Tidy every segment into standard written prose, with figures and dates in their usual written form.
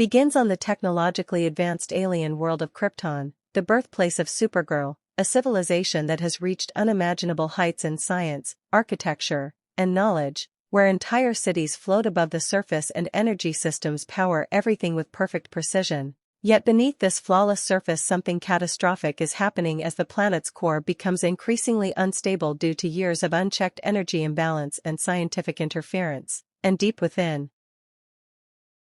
begins on the technologically advanced alien world of Krypton, the birthplace of Supergirl, a civilization that has reached unimaginable heights in science, architecture, and knowledge, where entire cities float above the surface and energy systems power everything with perfect precision. Yet beneath this flawless surface something catastrophic is happening as the planet's core becomes increasingly unstable due to years of unchecked energy imbalance and scientific interference. And deep within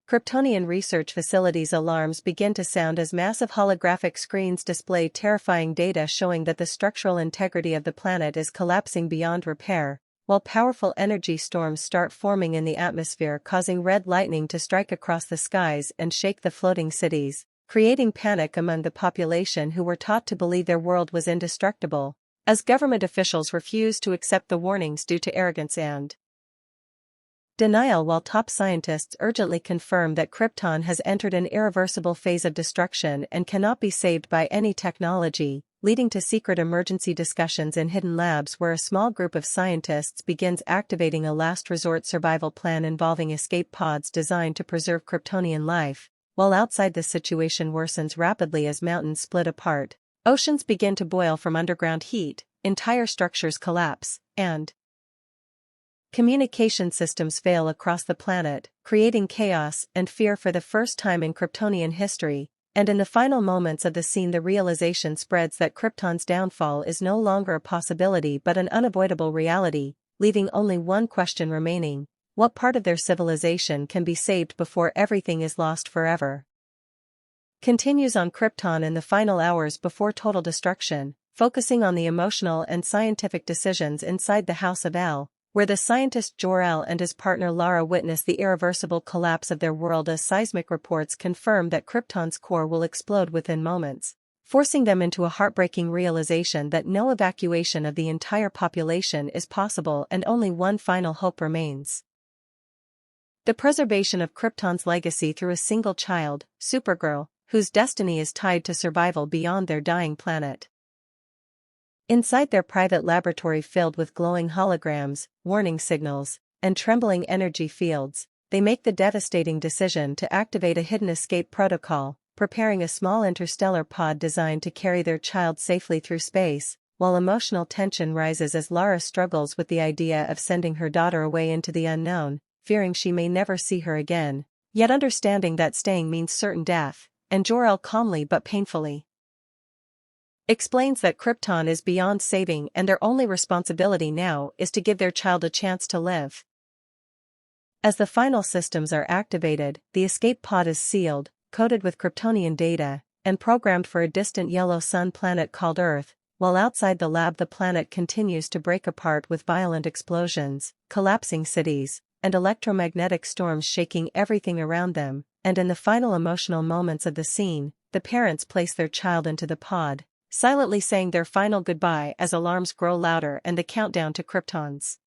Kryptonian research facilities, alarms begin to sound as massive holographic screens display terrifying data showing that the structural integrity of the planet is collapsing beyond repair, while powerful energy storms start forming in the atmosphere, causing red lightning to strike across the skies and shake the floating cities, creating panic among the population who were taught to believe their world was indestructible, as government officials refuse to accept the warnings due to arrogance and denial, while top scientists urgently confirm that Krypton has entered an irreversible phase of destruction and cannot be saved by any technology, leading to secret emergency discussions in hidden labs where a small group of scientists begins activating a last resort survival plan involving escape pods designed to preserve Kryptonian life, while outside the situation worsens rapidly as mountains split apart, oceans begin to boil from underground heat, entire structures collapse, and communication systems fail across the planet, creating chaos and fear for the first time in Kryptonian history, and in the final moments of the scene the realization spreads that Krypton's downfall is no longer a possibility but an unavoidable reality, leaving only one question remaining: what part of their civilization can be saved before everything is lost forever? Continues on Krypton in the final hours before total destruction, focusing on the emotional and scientific decisions inside the House of El, where the scientist Jor-El and his partner Lara witness the irreversible collapse of their world as seismic reports confirm that Krypton's core will explode within moments, forcing them into a heartbreaking realization that no evacuation of the entire population is possible and only one final hope remains: the preservation of Krypton's legacy through a single child, Supergirl, whose destiny is tied to survival beyond their dying planet. Inside their private laboratory filled with glowing holograms, warning signals, and trembling energy fields, they make the devastating decision to activate a hidden escape protocol, preparing a small interstellar pod designed to carry their child safely through space, while emotional tension rises as Lara struggles with the idea of sending her daughter away into the unknown, fearing she may never see her again, yet understanding that staying means certain death, and Jor-El calmly but painfully explains that Krypton is beyond saving and their only responsibility now is to give their child a chance to live. As the final systems are activated, the escape pod is sealed, coded with Kryptonian data, and programmed for a distant yellow sun planet called Earth, while outside the lab the planet continues to break apart with violent explosions, collapsing cities, and electromagnetic storms shaking everything around them, and in the final emotional moments of the scene, the parents place their child into the pod, silently saying their final goodbye as alarms grow louder and the countdown to Krypton's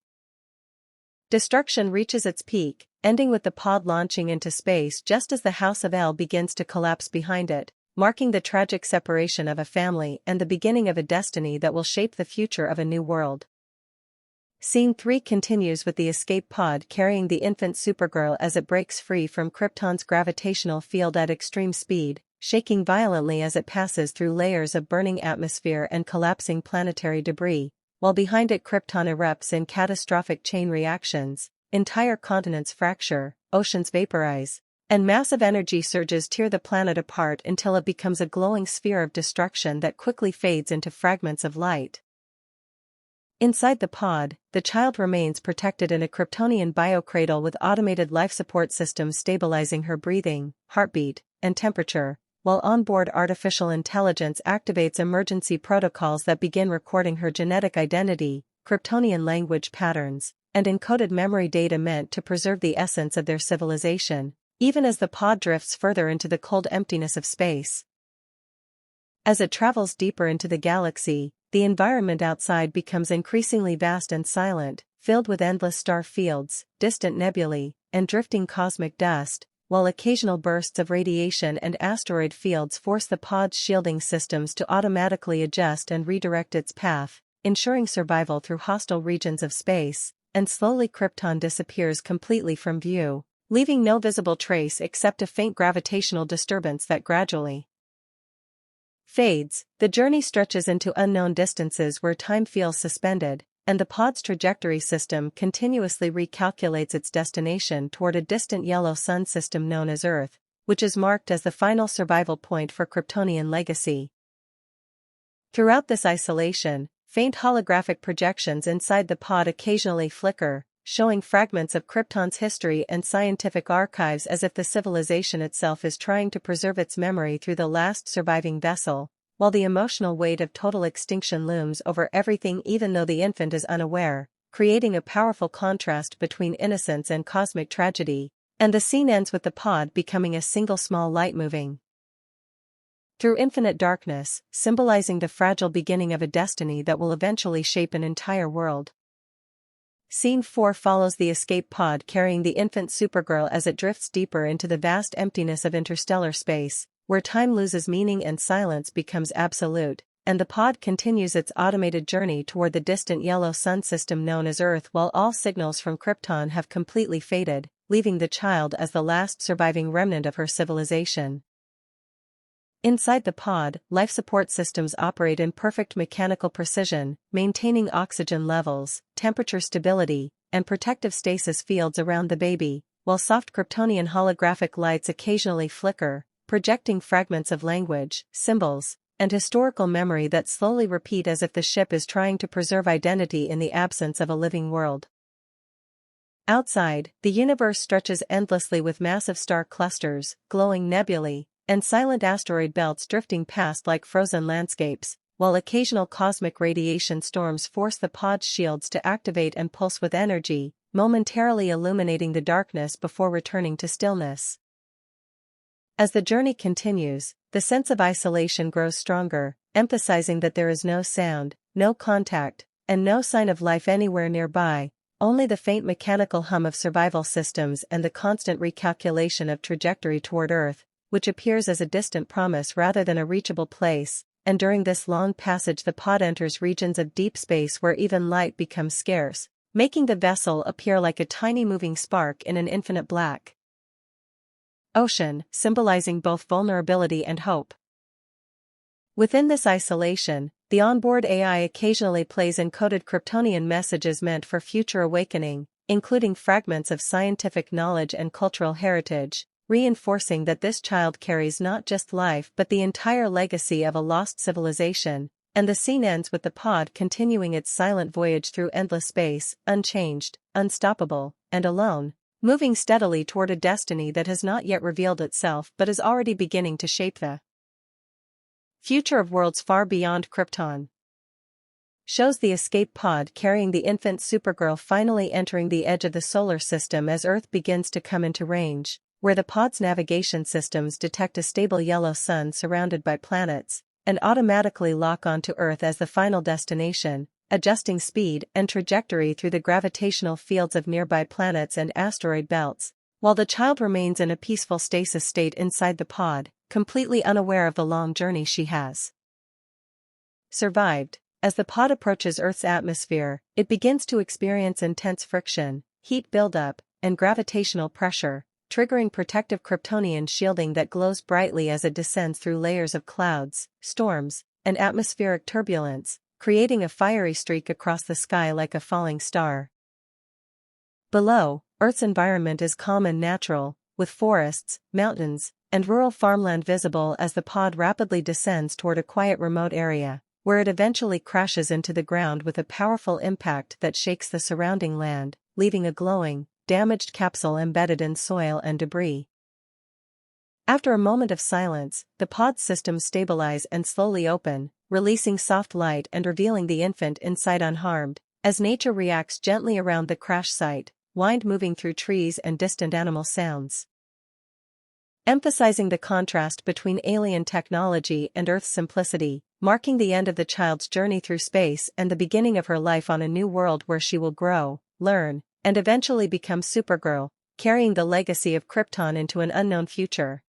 destruction reaches its peak, ending with the pod launching into space just as the House of El begins to collapse behind it, marking the tragic separation of a family and the beginning of a destiny that will shape the future of a new world. Scene 3 continues with the escape pod carrying the infant Supergirl as it breaks free from Krypton's gravitational field at extreme speed, shaking violently as it passes through layers of burning atmosphere and collapsing planetary debris, while behind it Krypton erupts in catastrophic chain reactions, entire continents fracture, oceans vaporize, and massive energy surges tear the planet apart until it becomes a glowing sphere of destruction that quickly fades into fragments of light. Inside the pod, the child remains protected in a Kryptonian biocradle with automated life support systems stabilizing her breathing, heartbeat, and temperature, while onboard artificial intelligence activates emergency protocols that begin recording her genetic identity, Kryptonian language patterns, and encoded memory data meant to preserve the essence of their civilization, even as the pod drifts further into the cold emptiness of space. As it travels deeper into the galaxy, the environment outside becomes increasingly vast and silent, filled with endless star fields, distant nebulae, and drifting cosmic dust, while occasional bursts of radiation and asteroid fields force the pod's shielding systems to automatically adjust and redirect its path, ensuring survival through hostile regions of space, and slowly Krypton disappears completely from view, leaving no visible trace except a faint gravitational disturbance that gradually fades. The journey stretches into unknown distances where time feels suspended, and the pod's trajectory system continuously recalculates its destination toward a distant yellow sun system known as Earth, which is marked as the final survival point for Kryptonian legacy. Throughout this isolation, faint holographic projections inside the pod occasionally flicker, showing fragments of Krypton's history and scientific archives as if the civilization itself is trying to preserve its memory through the last surviving vessel, while the emotional weight of total extinction looms over everything even though the infant is unaware, creating a powerful contrast between innocence and cosmic tragedy, and the scene ends with the pod becoming a single small light moving through infinite darkness, symbolizing the fragile beginning of a destiny that will eventually shape an entire world. Scene 4 follows the escape pod carrying the infant Supergirl as it drifts deeper into the vast emptiness of interstellar space, where time loses meaning and silence becomes absolute, and the pod continues its automated journey toward the distant yellow sun system known as Earth while all signals from Krypton have completely faded, leaving the child as the last surviving remnant of her civilization. Inside the pod, life support systems operate in perfect mechanical precision, maintaining oxygen levels, temperature stability, and protective stasis fields around the baby, while soft Kryptonian holographic lights occasionally flicker, projecting fragments of language, symbols, and historical memory that slowly repeat as if the ship is trying to preserve identity in the absence of a living world. Outside, the universe stretches endlessly with massive star clusters, glowing nebulae, and silent asteroid belts drifting past like frozen landscapes, while occasional cosmic radiation storms force the pod's shields to activate and pulse with energy, momentarily illuminating the darkness before returning to stillness. As the journey continues, the sense of isolation grows stronger, emphasizing that there is no sound, no contact, and no sign of life anywhere nearby, only the faint mechanical hum of survival systems and the constant recalculation of trajectory toward Earth, which appears as a distant promise rather than a reachable place, and during this long passage the pod enters regions of deep space where even light becomes scarce, making the vessel appear like a tiny moving spark in an infinite black ocean, symbolizing both vulnerability and hope. Within this isolation, the onboard AI occasionally plays encoded Kryptonian messages meant for future awakening, including fragments of scientific knowledge and cultural heritage, reinforcing that this child carries not just life but the entire legacy of a lost civilization, and the scene ends with the pod continuing its silent voyage through endless space, unchanged, unstoppable, and alone, moving steadily toward a destiny that has not yet revealed itself but is already beginning to shape the future of worlds far beyond Krypton. Shows the escape pod carrying the infant Supergirl finally entering the edge of the solar system as Earth begins to come into range, where the pod's navigation systems detect a stable yellow sun surrounded by planets, and automatically lock onto Earth as the final destination, adjusting speed and trajectory through the gravitational fields of nearby planets and asteroid belts, while the child remains in a peaceful stasis state inside the pod, completely unaware of the long journey she has survived. As the pod approaches Earth's atmosphere, it begins to experience intense friction, heat buildup, and gravitational pressure, triggering protective Kryptonian shielding that glows brightly as it descends through layers of clouds, storms, and atmospheric turbulence, creating a fiery streak across the sky like a falling star. Below, Earth's environment is calm and natural, with forests, mountains, and rural farmland visible as the pod rapidly descends toward a quiet remote area, where it eventually crashes into the ground with a powerful impact that shakes the surrounding land, leaving a glowing, damaged capsule embedded in soil and debris. After a moment of silence, the pod's systems stabilize and slowly open, releasing soft light and revealing the infant inside unharmed, as nature reacts gently around the crash site, wind moving through trees and distant animal sounds. Emphasizing the contrast between alien technology and Earth's simplicity, marking the end of the child's journey through space and the beginning of her life on a new world where she will grow, learn, and eventually become Supergirl, carrying the legacy of Krypton into an unknown future.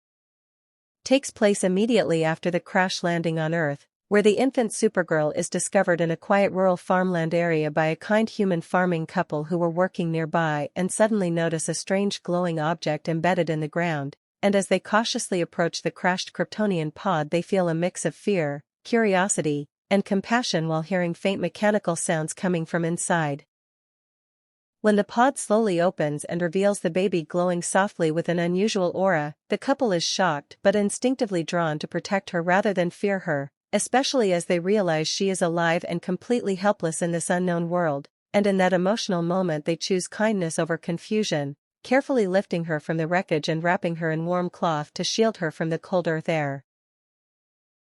Takes place immediately after the crash landing on Earth, where the infant Supergirl is discovered in a quiet rural farmland area by a kind human farming couple who were working nearby and suddenly notice a strange glowing object embedded in the ground, and as they cautiously approach the crashed Kryptonian pod they feel a mix of fear, curiosity, and compassion while hearing faint mechanical sounds coming from inside. When the pod slowly opens and reveals the baby glowing softly with an unusual aura, the couple is shocked but instinctively drawn to protect her rather than fear her, especially as they realize she is alive and completely helpless in this unknown world, and in that emotional moment they choose kindness over confusion, carefully lifting her from the wreckage and wrapping her in warm cloth to shield her from the cold earth air.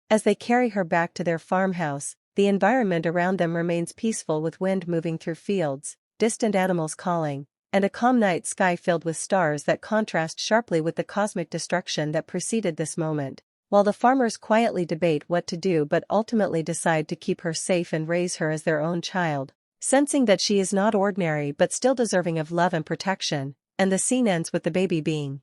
As they carry her back to their farmhouse, the environment around them remains peaceful with wind moving through fields, distant animals calling, and a calm night sky filled with stars that contrast sharply with the cosmic destruction that preceded this moment, while the farmers quietly debate what to do but ultimately decide to keep her safe and raise her as their own child, sensing that she is not ordinary but still deserving of love and protection, and the scene ends with the baby being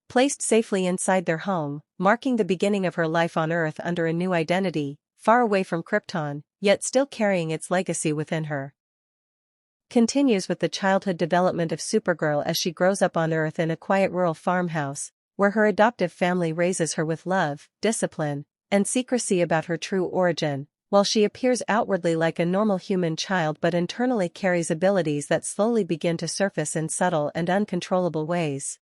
placed safely inside their home, marking the beginning of her life on Earth under a new identity, far away from Krypton, yet still carrying its legacy within her. Continues with the childhood development of Supergirl as she grows up on Earth in a quiet rural farmhouse, where her adoptive family raises her with love, discipline, and secrecy about her true origin, while she appears outwardly like a normal human child but internally carries abilities that slowly begin to surface in subtle and uncontrollable ways.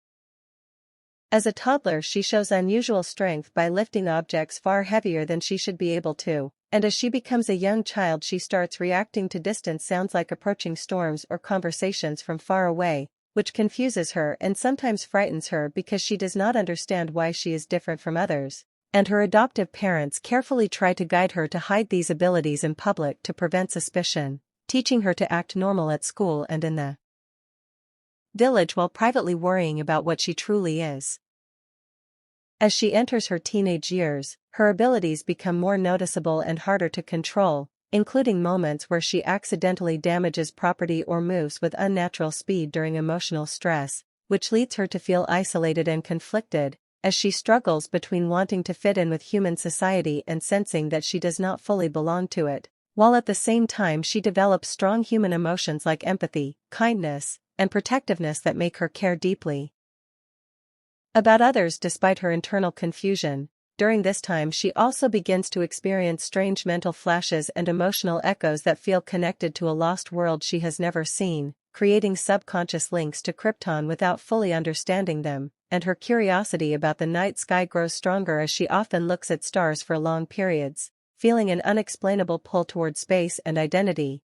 As a toddler she shows unusual strength by lifting objects far heavier than she should be able to, and as she becomes a young child she starts reacting to distant sounds like approaching storms or conversations from far away, which confuses her and sometimes frightens her because she does not understand why she is different from others, and her adoptive parents carefully try to guide her to hide these abilities in public to prevent suspicion, teaching her to act normal at school and in the village while privately worrying about what she truly is. As she enters her teenage years, her abilities become more noticeable and harder to control, including moments where she accidentally damages property or moves with unnatural speed during emotional stress, which leads her to feel isolated and conflicted, as she struggles between wanting to fit in with human society and sensing that she does not fully belong to it, while at the same time she develops strong human emotions like empathy, kindness, and protectiveness that make her care deeply about others despite her internal confusion. During this time she also begins to experience strange mental flashes and emotional echoes that feel connected to a lost world she has never seen, creating subconscious links to Krypton without fully understanding them, and her curiosity about the night sky grows stronger as she often looks at stars for long periods, feeling an unexplainable pull toward space and identity.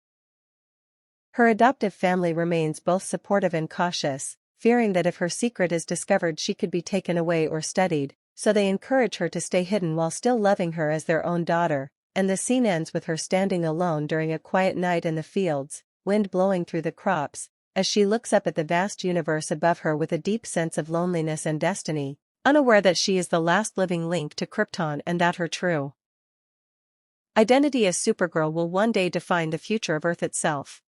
Her adoptive family remains both supportive and cautious, fearing that if her secret is discovered she could be taken away or studied, so they encourage her to stay hidden while still loving her as their own daughter, and the scene ends with her standing alone during a quiet night in the fields, wind blowing through the crops, as she looks up at the vast universe above her with a deep sense of loneliness and destiny, unaware that she is the last living link to Krypton and that her true identity as Supergirl will one day define the future of Earth itself.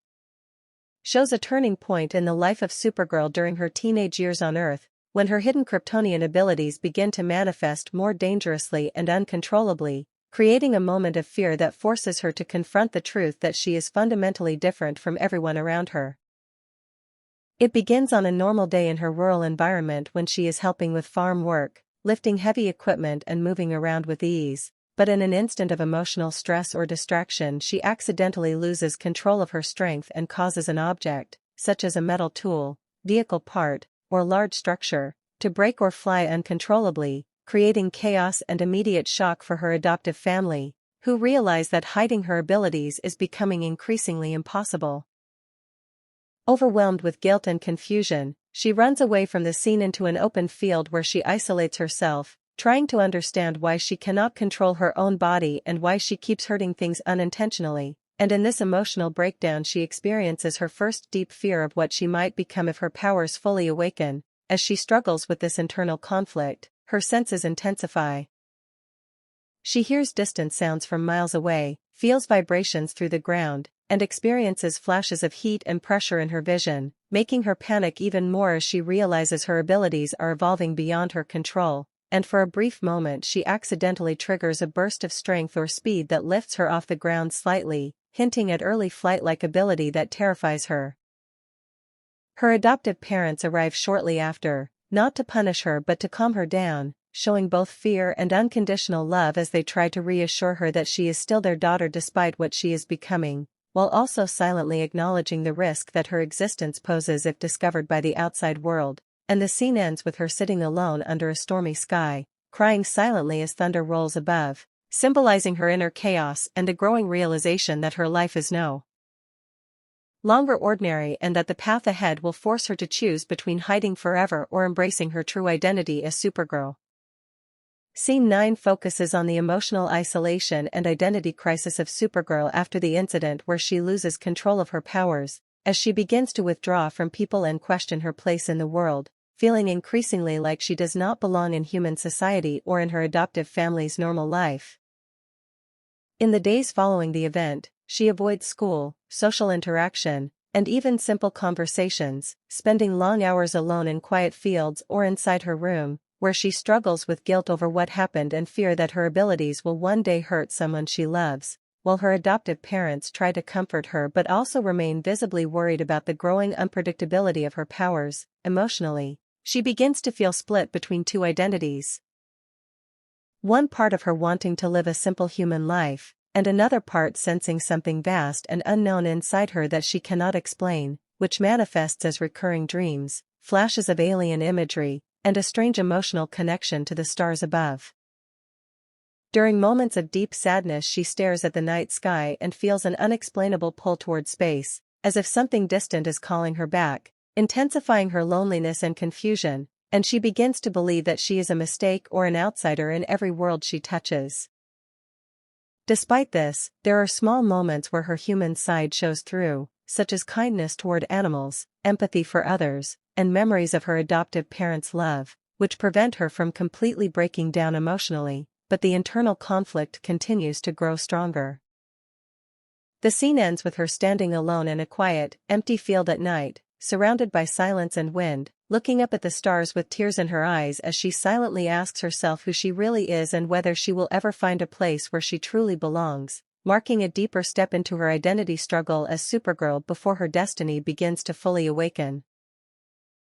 Shows a turning point in the life of Supergirl during her teenage years on Earth, when her hidden Kryptonian abilities begin to manifest more dangerously and uncontrollably, creating a moment of fear that forces her to confront the truth that she is fundamentally different from everyone around her. It begins on a normal day in her rural environment when she is helping with farm work, lifting heavy equipment and moving around with ease. But in an instant of emotional stress or distraction she accidentally loses control of her strength and causes an object, such as a metal tool, vehicle part, or large structure, to break or fly uncontrollably, creating chaos and immediate shock for her adoptive family, who realize that hiding her abilities is becoming increasingly impossible. Overwhelmed with guilt and confusion, she runs away from the scene into an open field where she isolates herself, trying to understand why she cannot control her own body and why she keeps hurting things unintentionally, and in this emotional breakdown she experiences her first deep fear of what she might become if her powers fully awaken. As she struggles with this internal conflict, her senses intensify. She hears distant sounds from miles away, feels vibrations through the ground, and experiences flashes of heat and pressure in her vision, making her panic even more as she realizes her abilities are evolving beyond her control, and for a brief moment she accidentally triggers a burst of strength or speed that lifts her off the ground slightly, hinting at early flight-like ability that terrifies her. Her adoptive parents arrive shortly after, not to punish her but to calm her down, showing both fear and unconditional love as they try to reassure her that she is still their daughter despite what she is becoming, while also silently acknowledging the risk that her existence poses if discovered by the outside world, and the scene ends with her sitting alone under a stormy sky, crying silently as thunder rolls above, symbolizing her inner chaos and a growing realization that her life is no longer ordinary and that the path ahead will force her to choose between hiding forever or embracing her true identity as Supergirl. Scene 9 focuses on the emotional isolation and identity crisis of Supergirl after the incident where she loses control of her powers, as she begins to withdraw from people and question her place in the world, feeling increasingly like she does not belong in human society or in her adoptive family's normal life. In the days following the event, she avoids school, social interaction, and even simple conversations, spending long hours alone in quiet fields or inside her room, where she struggles with guilt over what happened and fear that her abilities will one day hurt someone she loves, while her adoptive parents try to comfort her but also remain visibly worried about the growing unpredictability of her powers. Emotionally, she begins to feel split between two identities. One part of her wanting to live a simple human life, and another part sensing something vast and unknown inside her that she cannot explain, which manifests as recurring dreams, flashes of alien imagery, and a strange emotional connection to the stars above. During moments of deep sadness she stares at the night sky and feels an unexplainable pull toward space, as if something distant is calling her back, intensifying her loneliness and confusion, and she begins to believe that she is a mistake or an outsider in every world she touches. Despite this, there are small moments where her human side shows through, such as kindness toward animals, empathy for others, and memories of her adoptive parents' love, which prevent her from completely breaking down emotionally, but the internal conflict continues to grow stronger. The scene ends with her standing alone in a quiet, empty field at night, surrounded by silence and wind, looking up at the stars with tears in her eyes as she silently asks herself who she really is and whether she will ever find a place where she truly belongs, marking a deeper step into her identity struggle as Supergirl before her destiny begins to fully awaken.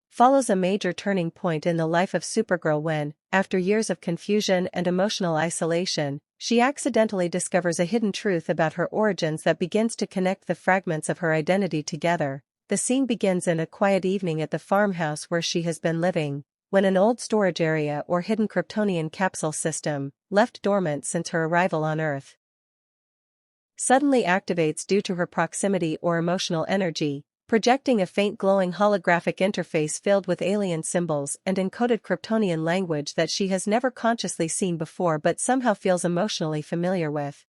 Follows a major turning point in the life of Supergirl when, after years of confusion and emotional isolation, she accidentally discovers a hidden truth about her origins that begins to connect the fragments of her identity together. The scene begins in a quiet evening at the farmhouse where she has been living, when an old storage area or hidden Kryptonian capsule system, left dormant since her arrival on Earth, suddenly activates due to her proximity or emotional energy, projecting a faint glowing holographic interface filled with alien symbols and encoded Kryptonian language that she has never consciously seen before but somehow feels emotionally familiar with.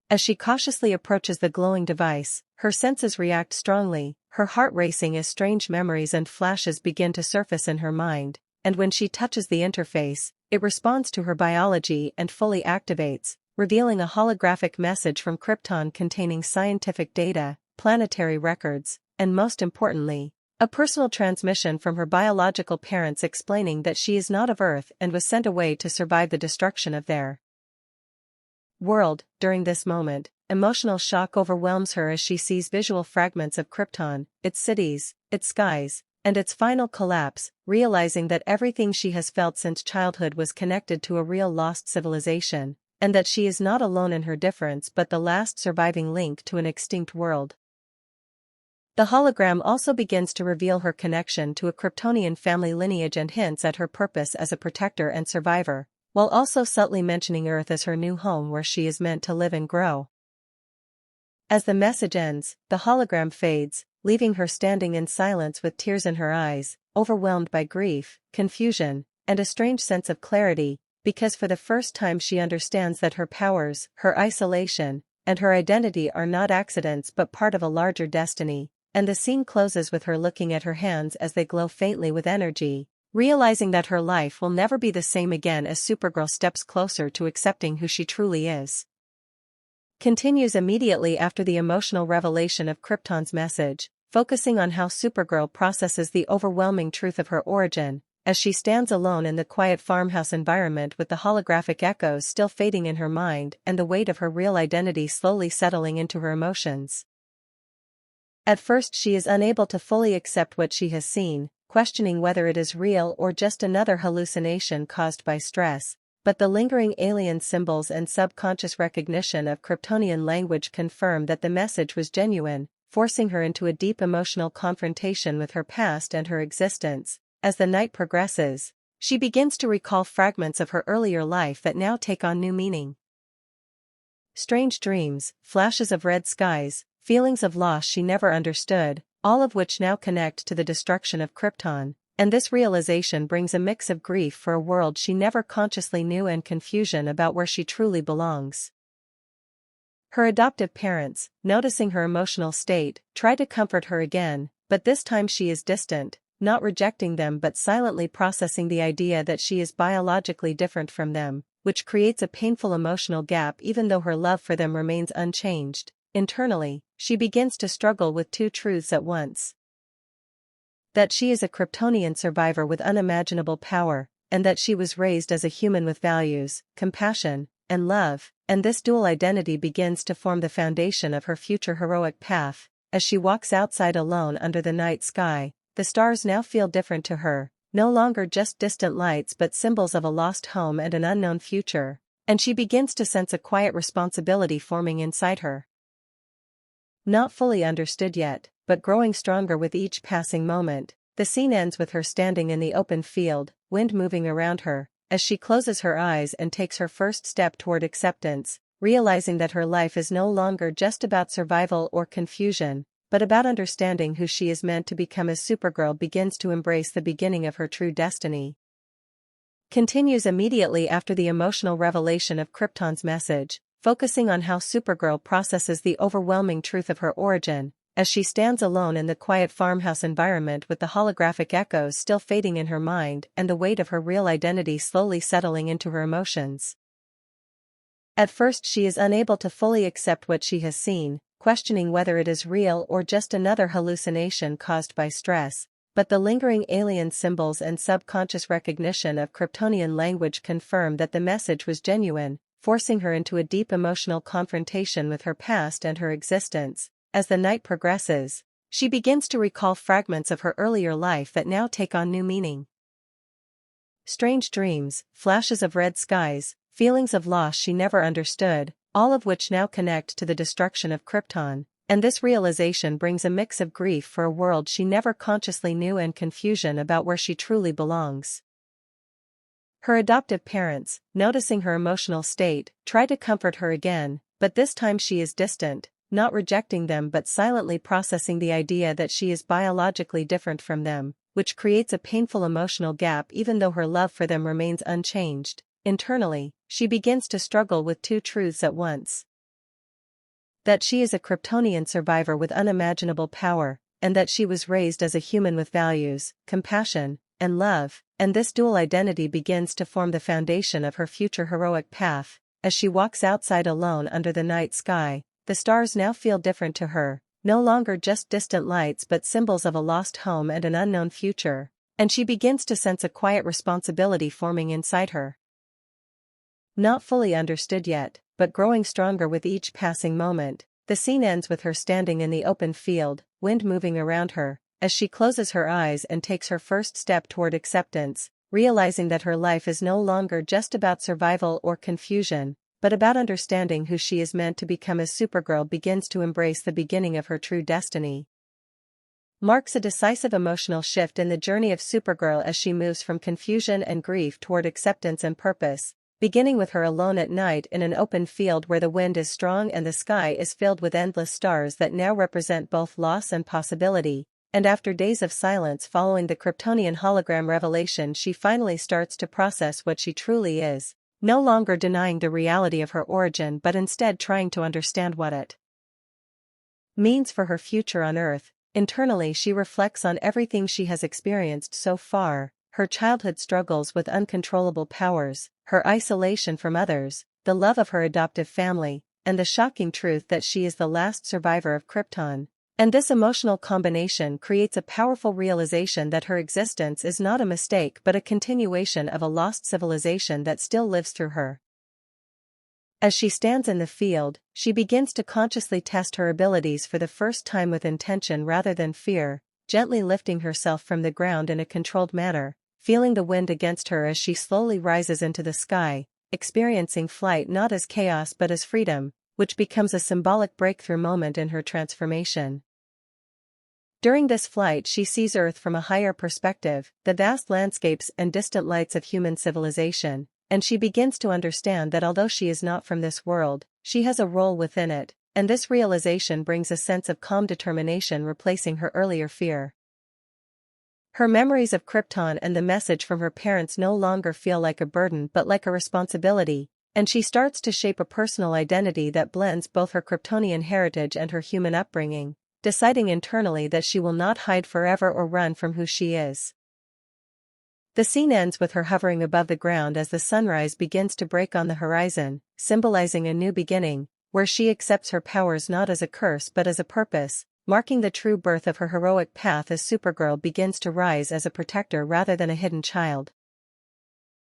As she cautiously approaches the glowing device, her senses react strongly, her heart racing as strange memories and flashes begin to surface in her mind, and when she touches the interface, it responds to her biology and fully activates, revealing a holographic message from Krypton containing scientific data, planetary records, and most importantly, a personal transmission from her biological parents explaining that she is not of Earth and was sent away to survive the destruction of their world. During this moment, emotional shock overwhelms her as she sees visual fragments of Krypton, its cities, its skies, and its final collapse, realizing that everything she has felt since childhood was connected to a real lost civilization, and that she is not alone in her difference but the last surviving link to an extinct world. The hologram also begins to reveal her connection to a Kryptonian family lineage and hints at her purpose as a protector and survivor, while also subtly mentioning Earth as her new home where she is meant to live and grow. As the message ends, the hologram fades, leaving her standing in silence with tears in her eyes, overwhelmed by grief, confusion, and a strange sense of clarity, because for the first time she understands that her powers, her isolation, and her identity are not accidents but part of a larger destiny, and the scene closes with her looking at her hands as they glow faintly with energy, realizing that her life will never be the same again as Supergirl steps closer to accepting who she truly is. Continues immediately after the emotional revelation of Krypton's message, focusing on how Supergirl processes the overwhelming truth of her origin, as she stands alone in the quiet farmhouse environment with the holographic echoes still fading in her mind and the weight of her real identity slowly settling into her emotions. At first she is unable to fully accept what she has seen, questioning whether it is real or just another hallucination caused by stress, but the lingering alien symbols and subconscious recognition of Kryptonian language confirm that the message was genuine, forcing her into a deep emotional confrontation with her past and her existence. As the night progresses, she begins to recall fragments of her earlier life that now take on new meaning. Strange dreams, flashes of red skies, feelings of loss she never understood, all of which now connect to the destruction of Krypton, and this realization brings a mix of grief for a world she never consciously knew and confusion about where she truly belongs. Her adoptive parents, noticing her emotional state, try to comfort her again, but this time she is distant, not rejecting them but silently processing the idea that she is biologically different from them, which creates a painful emotional gap even though her love for them remains unchanged. Internally, she begins to struggle with two truths at once. That she is a Kryptonian survivor with unimaginable power, and that she was raised as a human with values, compassion, and love, and this dual identity begins to form the foundation of her future heroic path. As she walks outside alone under the night sky, the stars now feel different to her, no longer just distant lights but symbols of a lost home and an unknown future, and she begins to sense a quiet responsibility forming inside her. Not fully understood yet, but growing stronger with each passing moment, the scene ends with her standing in the open field, wind moving around her, as she closes her eyes and takes her first step toward acceptance, realizing that her life is no longer just about survival or confusion, but about understanding who she is meant to become as Supergirl begins to embrace the beginning of her true destiny. Continues immediately after the emotional revelation of Krypton's message, focusing on how Supergirl processes the overwhelming truth of her origin, as she stands alone in the quiet farmhouse environment with the holographic echoes still fading in her mind and the weight of her real identity slowly settling into her emotions. At first she is unable to fully accept what she has seen, questioning whether it is real or just another hallucination caused by stress, but the lingering alien symbols and subconscious recognition of Kryptonian language confirm that the message was genuine, forcing her into a deep emotional confrontation with her past and her existence. As the night progresses, she begins to recall fragments of her earlier life that now take on new meaning. Strange dreams, flashes of red skies, feelings of loss she never understood, all of which now connect to the destruction of Krypton, and this realization brings a mix of grief for a world she never consciously knew and confusion about where she truly belongs. Her adoptive parents, noticing her emotional state, try to comfort her again, but this time she is distant, not rejecting them but silently processing the idea that she is biologically different from them, which creates a painful emotional gap even though her love for them remains unchanged. Internally, she begins to struggle with two truths at once. That she is a Kryptonian survivor with unimaginable power, and that she was raised as a human with values, compassion, and love, and this dual identity begins to form the foundation of her future heroic path. As she walks outside alone under the night sky, the stars now feel different to her, no longer just distant lights but symbols of a lost home and an unknown future, and she begins to sense a quiet responsibility forming inside her. Not fully understood yet, but growing stronger with each passing moment, the scene ends with her standing in the open field, wind moving around her, as she closes her eyes and takes her first step toward acceptance, realizing that her life is no longer just about survival or confusion, but about understanding who she is meant to become as Supergirl begins to embrace the beginning of her true destiny. Marks a decisive emotional shift in the journey of Supergirl as she moves from confusion and grief toward acceptance and purpose, beginning with her alone at night in an open field where the wind is strong and the sky is filled with endless stars that now represent both loss and possibility, and after days of silence following the Kryptonian hologram revelation she finally starts to process what she truly is, no longer denying the reality of her origin but instead trying to understand what it means for her future on Earth. Internally she reflects on everything she has experienced so far, her childhood struggles with uncontrollable powers, her isolation from others, the love of her adoptive family, and the shocking truth that she is the last survivor of Krypton. And this emotional combination creates a powerful realization that her existence is not a mistake but a continuation of a lost civilization that still lives through her. As she stands in the field, she begins to consciously test her abilities for the first time with intention rather than fear, gently lifting herself from the ground in a controlled manner, feeling the wind against her as she slowly rises into the sky, experiencing flight not as chaos but as freedom, which becomes a symbolic breakthrough moment in her transformation. During this flight she sees Earth from a higher perspective, the vast landscapes and distant lights of human civilization, and she begins to understand that although she is not from this world, she has a role within it, and this realization brings a sense of calm determination replacing her earlier fear. Her memories of Krypton and the message from her parents no longer feel like a burden but like a responsibility, and she starts to shape a personal identity that blends both her Kryptonian heritage and her human upbringing, deciding internally that she will not hide forever or run from who she is. The scene ends with her hovering above the ground as the sunrise begins to break on the horizon, symbolizing a new beginning, where she accepts her powers not as a curse but as a purpose, marking the true birth of her heroic path as Supergirl begins to rise as a protector rather than a hidden child.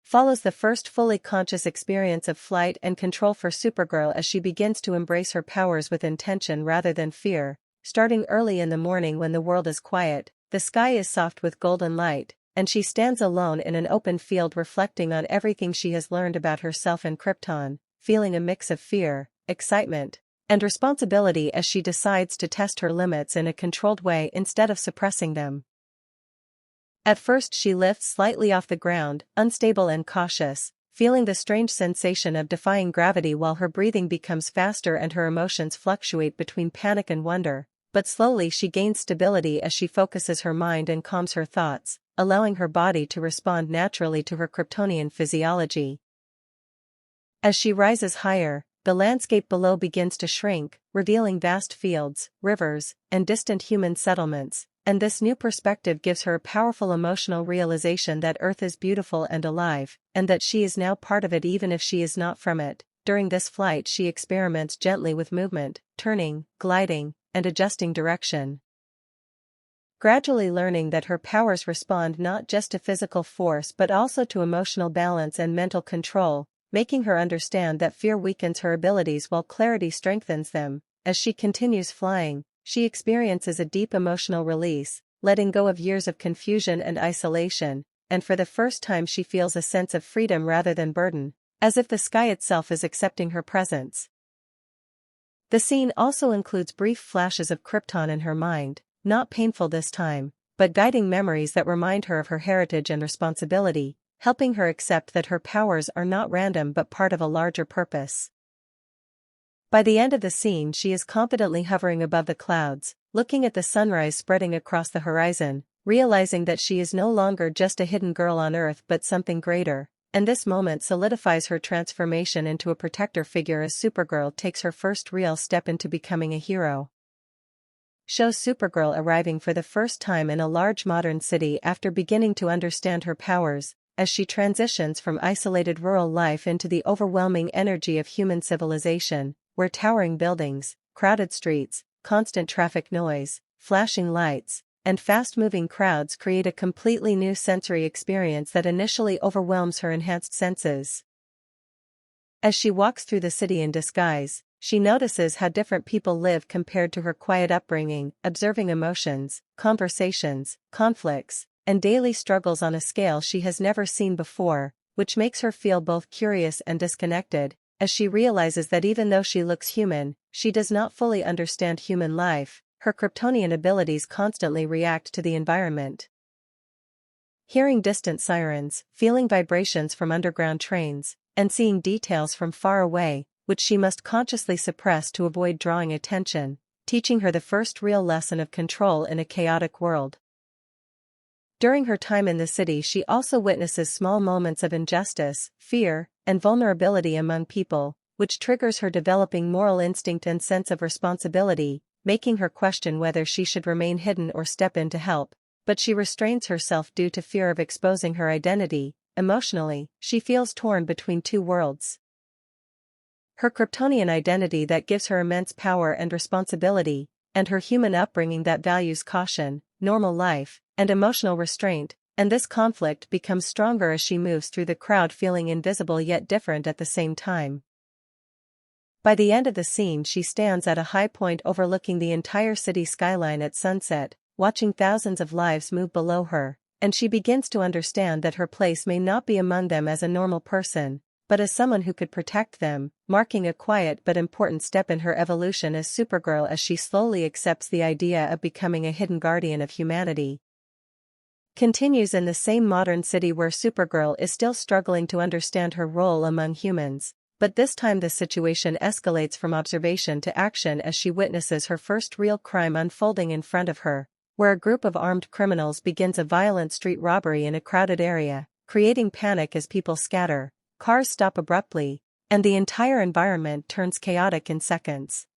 Follows the first fully conscious experience of flight and control for Supergirl as she begins to embrace her powers with intention rather than fear, starting early in the morning when the world is quiet, the sky is soft with golden light, and she stands alone in an open field reflecting on everything she has learned about herself and Krypton, feeling a mix of fear, excitement, and responsibility as she decides to test her limits in a controlled way instead of suppressing them. At first she lifts slightly off the ground, unstable and cautious, feeling the strange sensation of defying gravity while her breathing becomes faster and her emotions fluctuate between panic and wonder, but slowly she gains stability as she focuses her mind and calms her thoughts, allowing her body to respond naturally to her Kryptonian physiology. As she rises higher, the landscape below begins to shrink, revealing vast fields, rivers, and distant human settlements, and this new perspective gives her a powerful emotional realization that Earth is beautiful and alive, and that she is now part of it even if she is not from it. During this flight she experiments gently with movement, turning, gliding, and adjusting direction. Gradually learning that her powers respond not just to physical force but also to emotional balance and mental control, making her understand that fear weakens her abilities while clarity strengthens them. As she continues flying, she experiences a deep emotional release, letting go of years of confusion and isolation, and for the first time she feels a sense of freedom rather than burden, as if the sky itself is accepting her presence. The scene also includes brief flashes of Krypton in her mind, not painful this time, but guiding memories that remind her of her heritage and responsibility, helping her accept that her powers are not random but part of a larger purpose. By the end of the scene she is confidently hovering above the clouds, looking at the sunrise spreading across the horizon, realizing that she is no longer just a hidden girl on Earth but something greater, and this moment solidifies her transformation into a protector figure as Supergirl takes her first real step into becoming a hero. Shows Supergirl arriving for the first time in a large modern city after beginning to understand her powers, as she transitions from isolated rural life into the overwhelming energy of human civilization, where towering buildings, crowded streets, constant traffic noise, flashing lights, and fast-moving crowds create a completely new sensory experience that initially overwhelms her enhanced senses. As she walks through the city in disguise, she notices how different people live compared to her quiet upbringing, observing emotions, conversations, conflicts, and daily struggles on a scale she has never seen before, which makes her feel both curious and disconnected, as she realizes that even though she looks human, she does not fully understand human life. Her Kryptonian abilities constantly react to the environment. Hearing distant sirens, feeling vibrations from underground trains, and seeing details from far away, which she must consciously suppress to avoid drawing attention, teaching her the first real lesson of control in a chaotic world. During her time in the city she also witnesses small moments of injustice, fear, and vulnerability among people, which triggers her developing moral instinct and sense of responsibility, making her question whether she should remain hidden or step in to help, but she restrains herself due to fear of exposing her identity. Emotionally, she feels torn between two worlds. Her Kryptonian identity that gives her immense power and responsibility, and her human upbringing that values caution, normal life, and emotional restraint, and this conflict becomes stronger as she moves through the crowd feeling invisible yet different at the same time. By the end of the scene she stands at a high point overlooking the entire city skyline at sunset, watching thousands of lives move below her, and she begins to understand that her place may not be among them as a normal person, but as someone who could protect them, marking a quiet but important step in her evolution as Supergirl as she slowly accepts the idea of becoming a hidden guardian of humanity. Continues in the same modern city where Supergirl is still struggling to understand her role among humans, but this time the situation escalates from observation to action as she witnesses her first real crime unfolding in front of her, where a group of armed criminals begins a violent street robbery in a crowded area, creating panic as people scatter, cars stop abruptly, and the entire environment turns chaotic in seconds.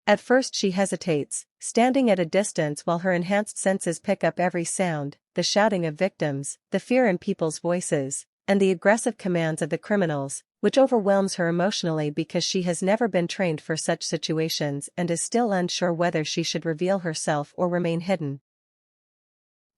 At first she hesitates, standing at a distance while her enhanced senses pick up every sound, the shouting of victims, the fear in people's voices, and the aggressive commands of the criminals, which overwhelms her emotionally because she has never been trained for such situations and is still unsure whether she should reveal herself or remain hidden.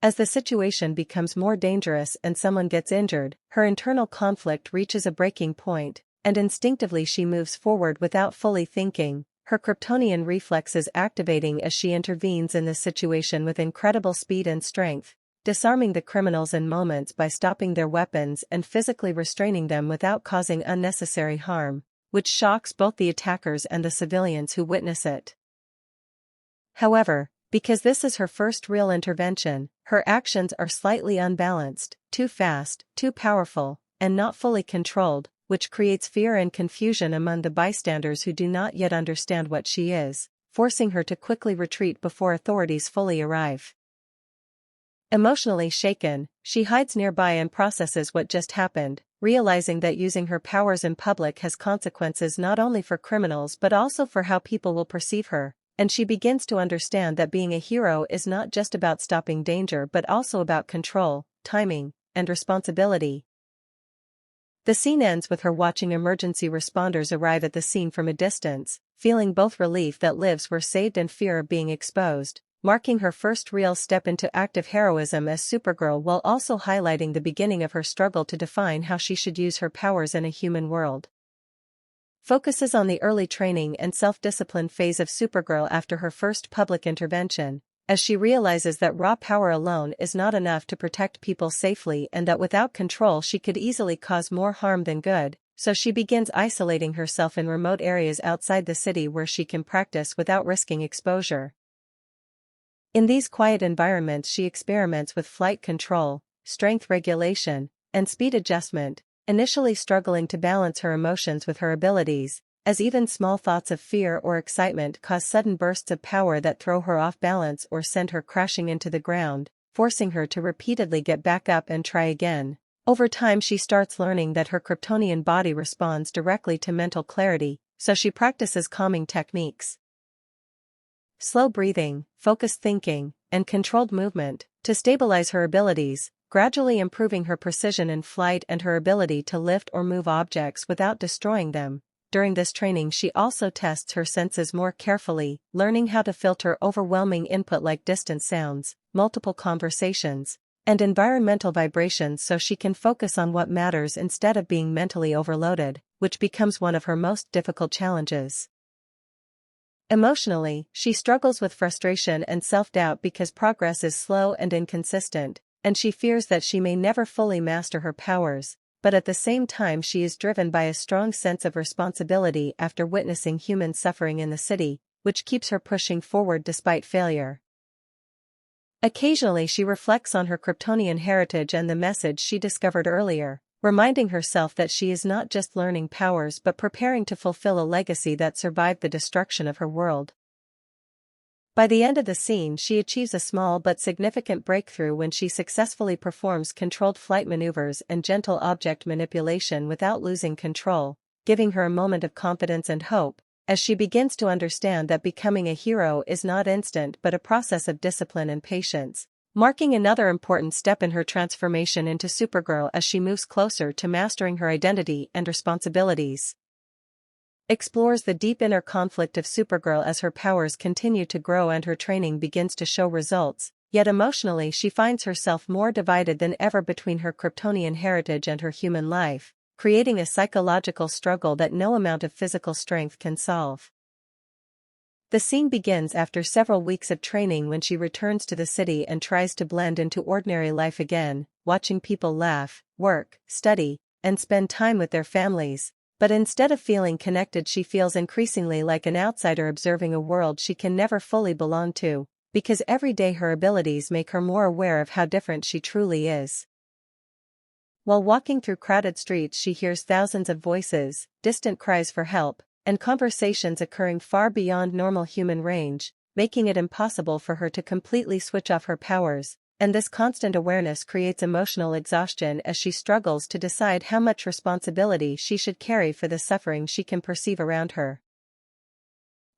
As the situation becomes more dangerous and someone gets injured, her internal conflict reaches a breaking point, and instinctively she moves forward without fully thinking, her Kryptonian reflexes activating as she intervenes in the situation with incredible speed and strength, disarming the criminals in moments by stopping their weapons and physically restraining them without causing unnecessary harm, which shocks both the attackers and the civilians who witness it. However, because this is her first real intervention, her actions are slightly unbalanced, too fast, too powerful, and not fully controlled, which creates fear and confusion among the bystanders who do not yet understand what she is, forcing her to quickly retreat before authorities fully arrive. Emotionally shaken, she hides nearby and processes what just happened, realizing that using her powers in public has consequences not only for criminals but also for how people will perceive her, and she begins to understand that being a hero is not just about stopping danger but also about control, timing, and responsibility. The scene ends with her watching emergency responders arrive at the scene from a distance, feeling both relief that lives were saved and fear of being exposed, marking her first real step into active heroism as Supergirl while also highlighting the beginning of her struggle to define how she should use her powers in a human world. Focuses on the early training and self-discipline phase of Supergirl after her first public intervention, as she realizes that raw power alone is not enough to protect people safely and that without control she could easily cause more harm than good, so she begins isolating herself in remote areas outside the city where she can practice without risking exposure. In these quiet environments she experiments with flight control, strength regulation, and speed adjustment, initially struggling to balance her emotions with her abilities, as even small thoughts of fear or excitement cause sudden bursts of power that throw her off balance or send her crashing into the ground, forcing her to repeatedly get back up and try again. Over time she starts learning that her Kryptonian body responds directly to mental clarity, so she practices calming techniques. Slow breathing, focused thinking, and controlled movement, to stabilize her abilities, gradually improving her precision in flight and her ability to lift or move objects without destroying them. During this training she also tests her senses more carefully, learning how to filter overwhelming input like distant sounds, multiple conversations, and environmental vibrations so she can focus on what matters instead of being mentally overloaded, which becomes one of her most difficult challenges. Emotionally, she struggles with frustration and self-doubt because progress is slow and inconsistent, and she fears that she may never fully master her powers, but at the same time she is driven by a strong sense of responsibility after witnessing human suffering in the city, which keeps her pushing forward despite failure. Occasionally she reflects on her Kryptonian heritage and the message she discovered earlier, reminding herself that she is not just learning powers but preparing to fulfill a legacy that survived the destruction of her world. By the end of the scene she achieves a small but significant breakthrough when she successfully performs controlled flight maneuvers and gentle object manipulation without losing control, giving her a moment of confidence and hope, as she begins to understand that becoming a hero is not instant but a process of discipline and patience, marking another important step in her transformation into Supergirl as she moves closer to mastering her identity and responsibilities. explores the deep inner conflict of Supergirl as her powers continue to grow and her training begins to show results, yet emotionally she finds herself more divided than ever between her Kryptonian heritage and her human life, creating a psychological struggle that no amount of physical strength can solve. The scene begins after several weeks of training when she returns to the city and tries to blend into ordinary life again, watching people laugh, work, study, and spend time with their families, but instead of feeling connected she feels increasingly like an outsider observing a world she can never fully belong to, because every day her abilities make her more aware of how different she truly is. While walking through crowded streets she hears thousands of voices, distant cries for help, and conversations occurring far beyond normal human range, making it impossible for her to completely switch off her powers, and this constant awareness creates emotional exhaustion as she struggles to decide how much responsibility she should carry for the suffering she can perceive around her.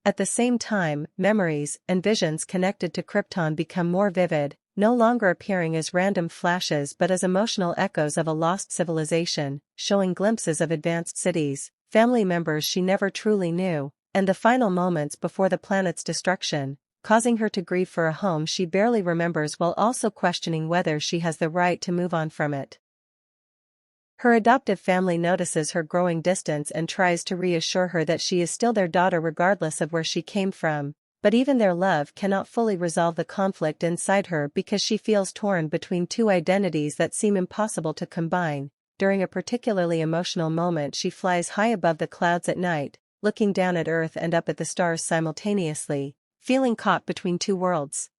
At the same time, memories and visions connected to Krypton become more vivid, no longer appearing as random flashes but as emotional echoes of a lost civilization, showing glimpses of advanced cities, family members she never truly knew, and the final moments before the planet's destruction, causing her to grieve for a home she barely remembers while also questioning whether she has the right to move on from it. Her adoptive family notices her growing distance and tries to reassure her that she is still their daughter regardless of where she came from, but even their love cannot fully resolve the conflict inside her because she feels torn between two identities that seem impossible to combine. During a particularly emotional moment she flies high above the clouds at night, looking down at Earth and up at the stars simultaneously, feeling caught between two worlds.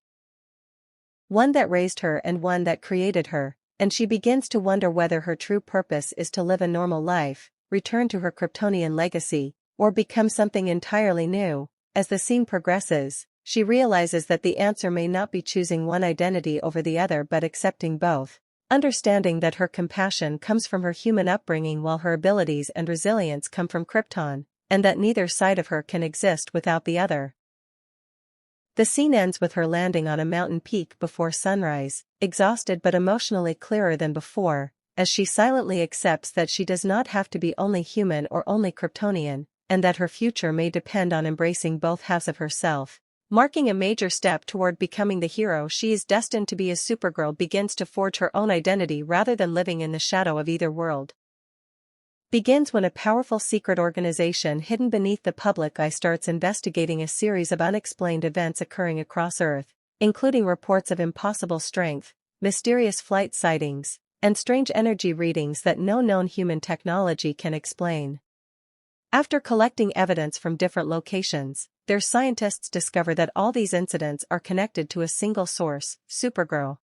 One that raised her and one that created her, and she begins to wonder whether her true purpose is to live a normal life, return to her Kryptonian legacy, or become something entirely new. As the scene progresses, she realizes that the answer may not be choosing one identity over the other but accepting both, understanding that her compassion comes from her human upbringing while her abilities and resilience come from Krypton, and that neither side of her can exist without the other. The scene ends with her landing on a mountain peak before sunrise, exhausted but emotionally clearer than before, as she silently accepts that she does not have to be only human or only Kryptonian, and that her future may depend on embracing both halves of herself. Marking a major step toward becoming the hero she is destined to be as Supergirl begins to forge her own identity rather than living in the shadow of either world. Begins when a powerful secret organization hidden beneath the public eye starts investigating a series of unexplained events occurring across Earth, including reports of impossible strength, mysterious flight sightings, and strange energy readings that no known human technology can explain. After collecting evidence from different locations, their scientists discover that all these incidents are connected to a single source, Supergirl.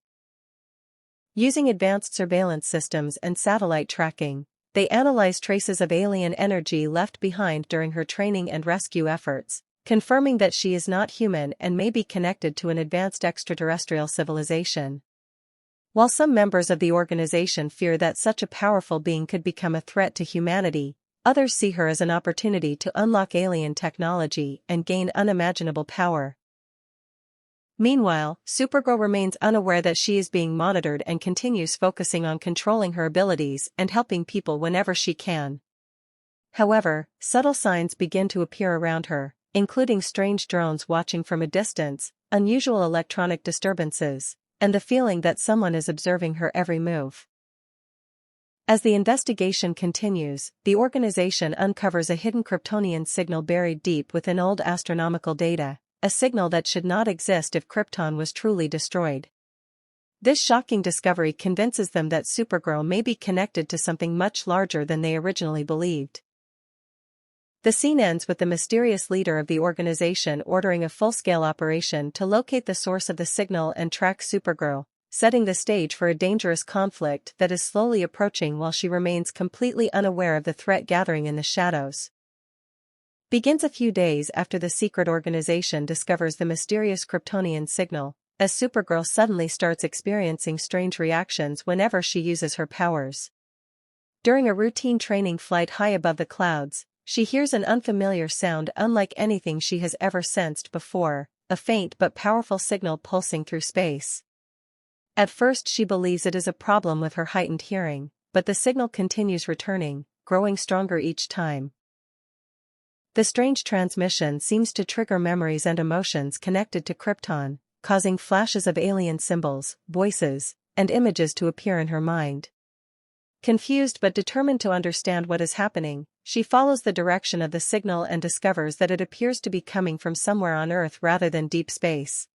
Using advanced surveillance systems and satellite tracking, they analyze traces of alien energy left behind during her training and rescue efforts, confirming that she is not human and may be connected to an advanced extraterrestrial civilization. While some members of the organization fear that such a powerful being could become a threat to humanity, others see her as an opportunity to unlock alien technology and gain unimaginable power. Meanwhile, Supergirl remains unaware that she is being monitored and continues focusing on controlling her abilities and helping people whenever she can. However, subtle signs begin to appear around her, including strange drones watching from a distance, unusual electronic disturbances, and the feeling that someone is observing her every move. As the investigation continues, the organization uncovers a hidden Kryptonian signal buried deep within old astronomical data, a signal that should not exist if Krypton was truly destroyed. This shocking discovery convinces them that Supergirl may be connected to something much larger than they originally believed. The scene ends with the mysterious leader of the organization ordering a full-scale operation to locate the source of the signal and track Supergirl, setting the stage for a dangerous conflict that is slowly approaching while she remains completely unaware of the threat gathering in the shadows. Begins a few days after the secret organization discovers the mysterious Kryptonian signal, as Supergirl suddenly starts experiencing strange reactions whenever she uses her powers. During a routine training flight high above the clouds, she hears an unfamiliar sound unlike anything she has ever sensed before, a faint but powerful signal pulsing through space. At first she believes it is a problem with her heightened hearing, but the signal continues returning, growing stronger each time. The strange transmission seems to trigger memories and emotions connected to Krypton, causing flashes of alien symbols, voices, and images to appear in her mind. Confused but determined to understand what is happening, she follows the direction of the signal and discovers that it appears to be coming from somewhere on Earth rather than deep space.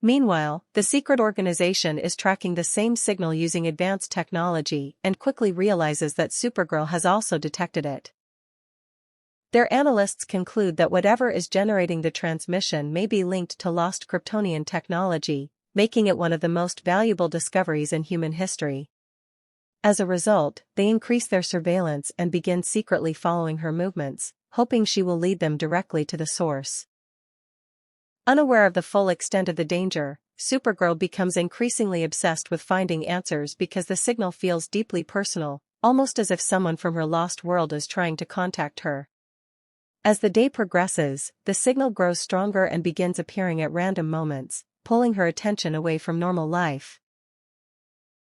Meanwhile, the secret organization is tracking the same signal using advanced technology and quickly realizes that Supergirl has also detected it. Their analysts conclude that whatever is generating the transmission may be linked to lost Kryptonian technology, making it one of the most valuable discoveries in human history. As a result, they increase their surveillance and begin secretly following her movements, hoping she will lead them directly to the source. Unaware of the full extent of the danger, Supergirl becomes increasingly obsessed with finding answers because the signal feels deeply personal, almost as if someone from her lost world is trying to contact her. As the day progresses, the signal grows stronger and begins appearing at random moments, pulling her attention away from normal life.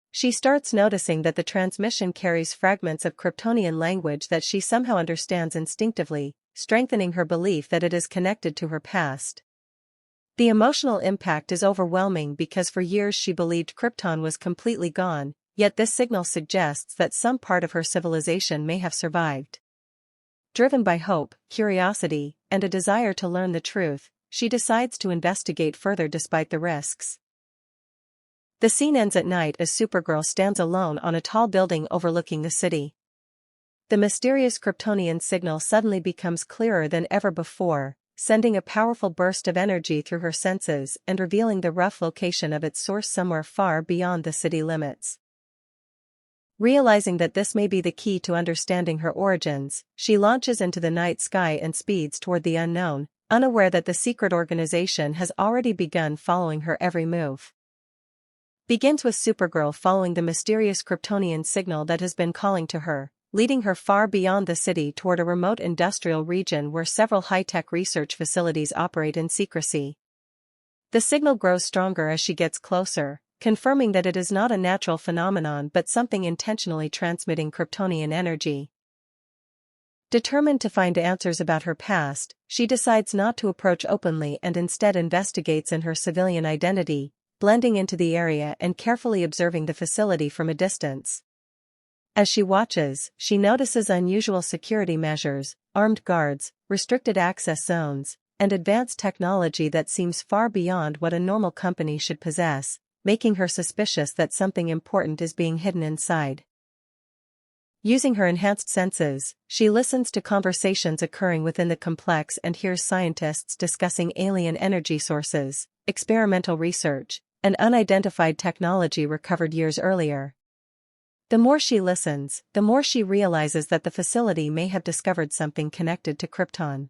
She starts noticing that the transmission carries fragments of Kryptonian language that she somehow understands instinctively, strengthening her belief that it is connected to her past. The emotional impact is overwhelming because for years she believed Krypton was completely gone, yet this signal suggests that some part of her civilization may have survived. Driven by hope, curiosity, and a desire to learn the truth, she decides to investigate further despite the risks. The scene ends at night as Supergirl stands alone on a tall building overlooking the city. The mysterious Kryptonian signal suddenly becomes clearer than ever before, sending a powerful burst of energy through her senses and revealing the rough location of its source somewhere far beyond the city limits. Realizing that this may be the key to understanding her origins, she launches into the night sky and speeds toward the unknown, unaware that the secret organization has already begun following her every move. Begins with Supergirl following the mysterious Kryptonian signal that has been calling to her, leading her far beyond the city toward a remote industrial region where several high-tech research facilities operate in secrecy. The signal grows stronger as she gets closer, confirming that it is not a natural phenomenon but something intentionally transmitting Kryptonian energy. Determined to find answers about her past, she decides not to approach openly and instead investigates in her civilian identity, blending into the area and carefully observing the facility from a distance. As she watches, she notices unusual security measures, armed guards, restricted access zones, and advanced technology that seems far beyond what a normal company should possess, making her suspicious that something important is being hidden inside. Using her enhanced senses, she listens to conversations occurring within the complex and hears scientists discussing alien energy sources, experimental research, and unidentified technology recovered years earlier. The more she listens, the more she realizes that the facility may have discovered something connected to Krypton.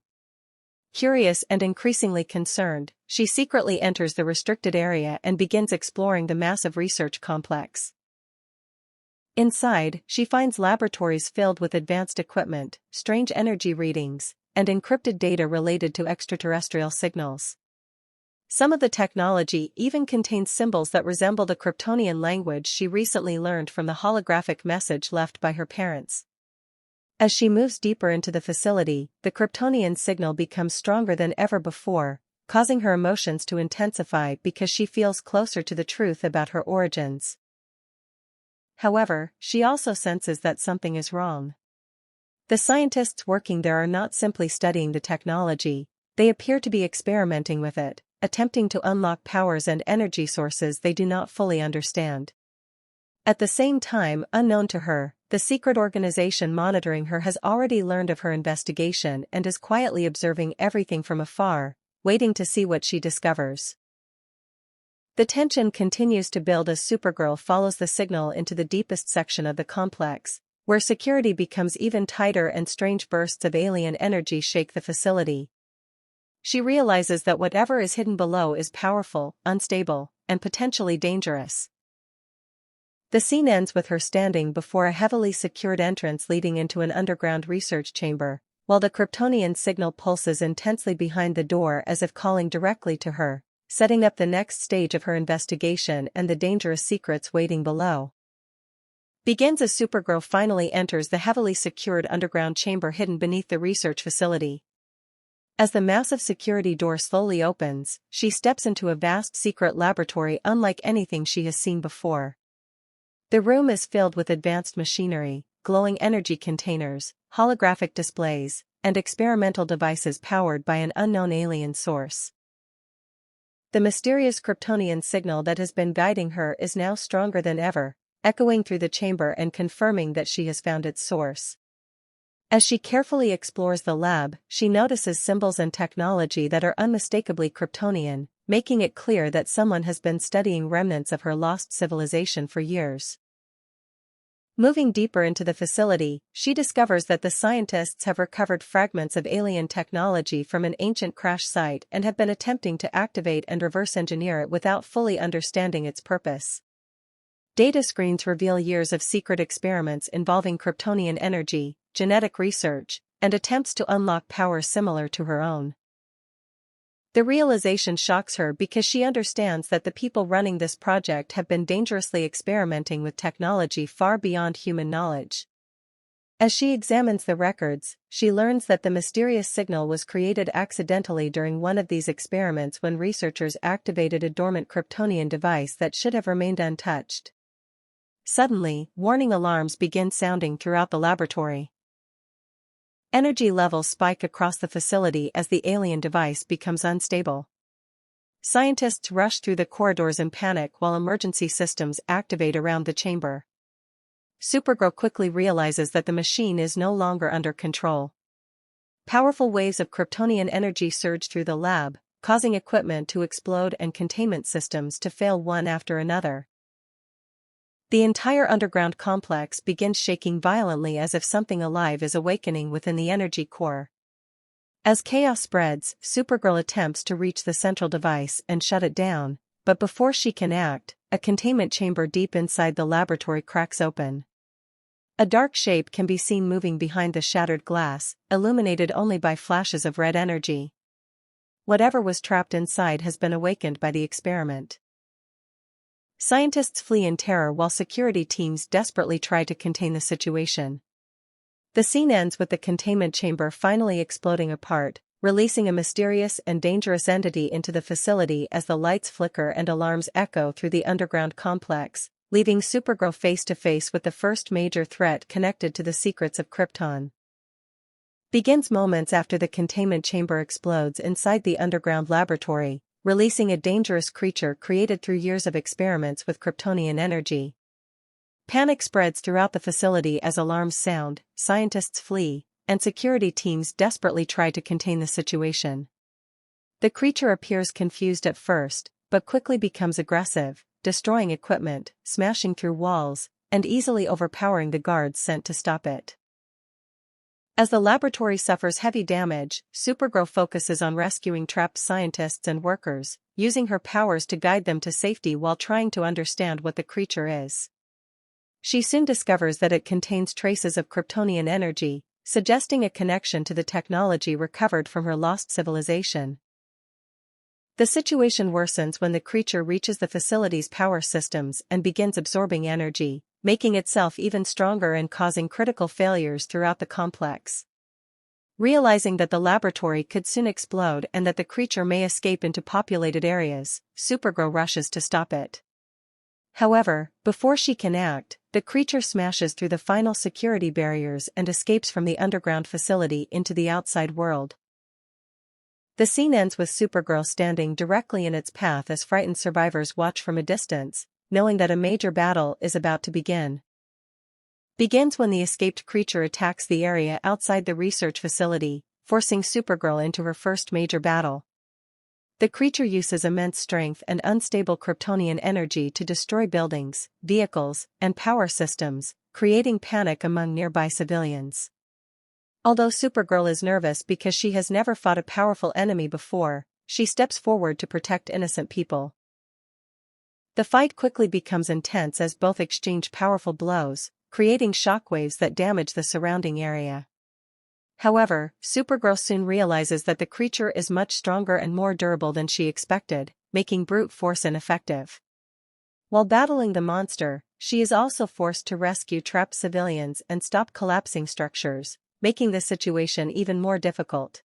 Curious and increasingly concerned, she secretly enters the restricted area and begins exploring the massive research complex. Inside, she finds laboratories filled with advanced equipment, strange energy readings, and encrypted data related to extraterrestrial signals. Some of the technology even contains symbols that resemble the Kryptonian language she recently learned from the holographic message left by her parents. As she moves deeper into the facility, the Kryptonian signal becomes stronger than ever before, causing her emotions to intensify because she feels closer to the truth about her origins. However, she also senses that something is wrong. The scientists working there are not simply studying the technology, they appear to be experimenting with it, attempting to unlock powers and energy sources they do not fully understand. At the same time, unknown to her, the secret organization monitoring her has already learned of her investigation and is quietly observing everything from afar, waiting to see what she discovers. The tension continues to build as Supergirl follows the signal into the deepest section of the complex, where security becomes even tighter and strange bursts of alien energy shake the facility. She realizes that whatever is hidden below is powerful, unstable, and potentially dangerous. The scene ends with her standing before a heavily secured entrance leading into an underground research chamber, while the Kryptonian signal pulses intensely behind the door as if calling directly to her, setting up the next stage of her investigation and the dangerous secrets waiting below. begins as Supergirl finally enters the heavily secured underground chamber hidden beneath the research facility. As the massive security door slowly opens, she steps into a vast secret laboratory unlike anything she has seen before. The room is filled with advanced machinery, glowing energy containers, holographic displays, and experimental devices powered by an unknown alien source. The mysterious Kryptonian signal that has been guiding her is now stronger than ever, echoing through the chamber and confirming that she has found its source. As she carefully explores the lab, she notices symbols and technology that are unmistakably Kryptonian, making it clear that someone has been studying remnants of her lost civilization for years. Moving deeper into the facility, she discovers that the scientists have recovered fragments of alien technology from an ancient crash site and have been attempting to activate and reverse engineer it without fully understanding its purpose. Data screens reveal years of secret experiments involving Kryptonian energy, genetic research, and attempts to unlock powers similar to her own. The realization shocks her because she understands that the people running this project have been dangerously experimenting with technology far beyond human knowledge. As she examines the records, she learns that the mysterious signal was created accidentally during one of these experiments when researchers activated a dormant Kryptonian device that should have remained untouched. Suddenly, warning alarms begin sounding throughout the laboratory. Energy levels spike across the facility as the alien device becomes unstable. Scientists rush through the corridors in panic while emergency systems activate around the chamber. Supergirl quickly realizes that the machine is no longer under control. Powerful waves of Kryptonian energy surge through the lab, causing equipment to explode and containment systems to fail one after another. The entire underground complex begins shaking violently as if something alive is awakening within the energy core. As chaos spreads, Supergirl attempts to reach the central device and shut it down, but before she can act, a containment chamber deep inside the laboratory cracks open. A dark shape can be seen moving behind the shattered glass, illuminated only by flashes of red energy. Whatever was trapped inside has been awakened by the experiment. Scientists flee in terror while security teams desperately try to contain the situation. The scene ends with the containment chamber finally exploding apart, releasing a mysterious and dangerous entity into the facility as the lights flicker and alarms echo through the underground complex, leaving Supergirl face to face with the first major threat connected to the secrets of Krypton. Begins moments after the containment chamber explodes inside the underground laboratory, releasing a dangerous creature created through years of experiments with Kryptonian energy. Panic spreads throughout the facility as alarms sound, scientists flee, and security teams desperately try to contain the situation. The creature appears confused at first, but quickly becomes aggressive, destroying equipment, smashing through walls, and easily overpowering the guards sent to stop it. As the laboratory suffers heavy damage, Supergirl focuses on rescuing trapped scientists and workers, using her powers to guide them to safety while trying to understand what the creature is. She soon discovers that it contains traces of Kryptonian energy, suggesting a connection to the technology recovered from her lost civilization. The situation worsens when the creature reaches the facility's power systems and begins absorbing energy, making itself even stronger and causing critical failures throughout the complex. Realizing that the laboratory could soon explode and that the creature may escape into populated areas, Supergirl rushes to stop it. However, before she can act, the creature smashes through the final security barriers and escapes from the underground facility into the outside world. The scene ends with Supergirl standing directly in its path as frightened survivors watch from a distance, knowing that a major battle is about to begin. Begins when the escaped creature attacks the area outside the research facility, forcing Supergirl into her first major battle. The creature uses immense strength and unstable Kryptonian energy to destroy buildings, vehicles, and power systems, creating panic among nearby civilians. Although Supergirl is nervous because she has never fought a powerful enemy before, she steps forward to protect innocent people. The fight quickly becomes intense as both exchange powerful blows, creating shockwaves that damage the surrounding area. However, Supergirl soon realizes that the creature is much stronger and more durable than she expected, making brute force ineffective. While battling the monster, she is also forced to rescue trapped civilians and stop collapsing structures, making the situation even more difficult.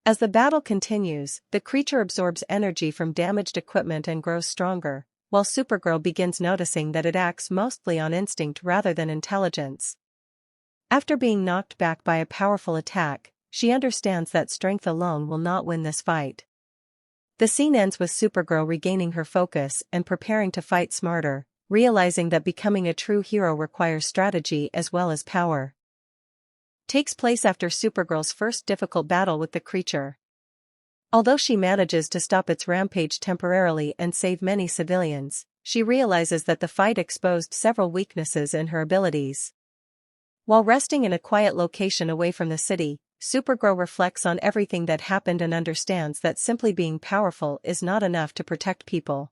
As the battle continues, the creature absorbs energy from damaged equipment and grows stronger, while Supergirl begins noticing that it acts mostly on instinct rather than intelligence. After being knocked back by a powerful attack, she understands that strength alone will not win this fight. The scene ends with Supergirl regaining her focus and preparing to fight smarter, realizing that becoming a true hero requires strategy as well as power. Takes place after Supergirl's first difficult battle with the creature. Although she manages to stop its rampage temporarily and save many civilians, she realizes that the fight exposed several weaknesses in her abilities. While resting in a quiet location away from the city, Supergirl reflects on everything that happened and understands that simply being powerful is not enough to protect people.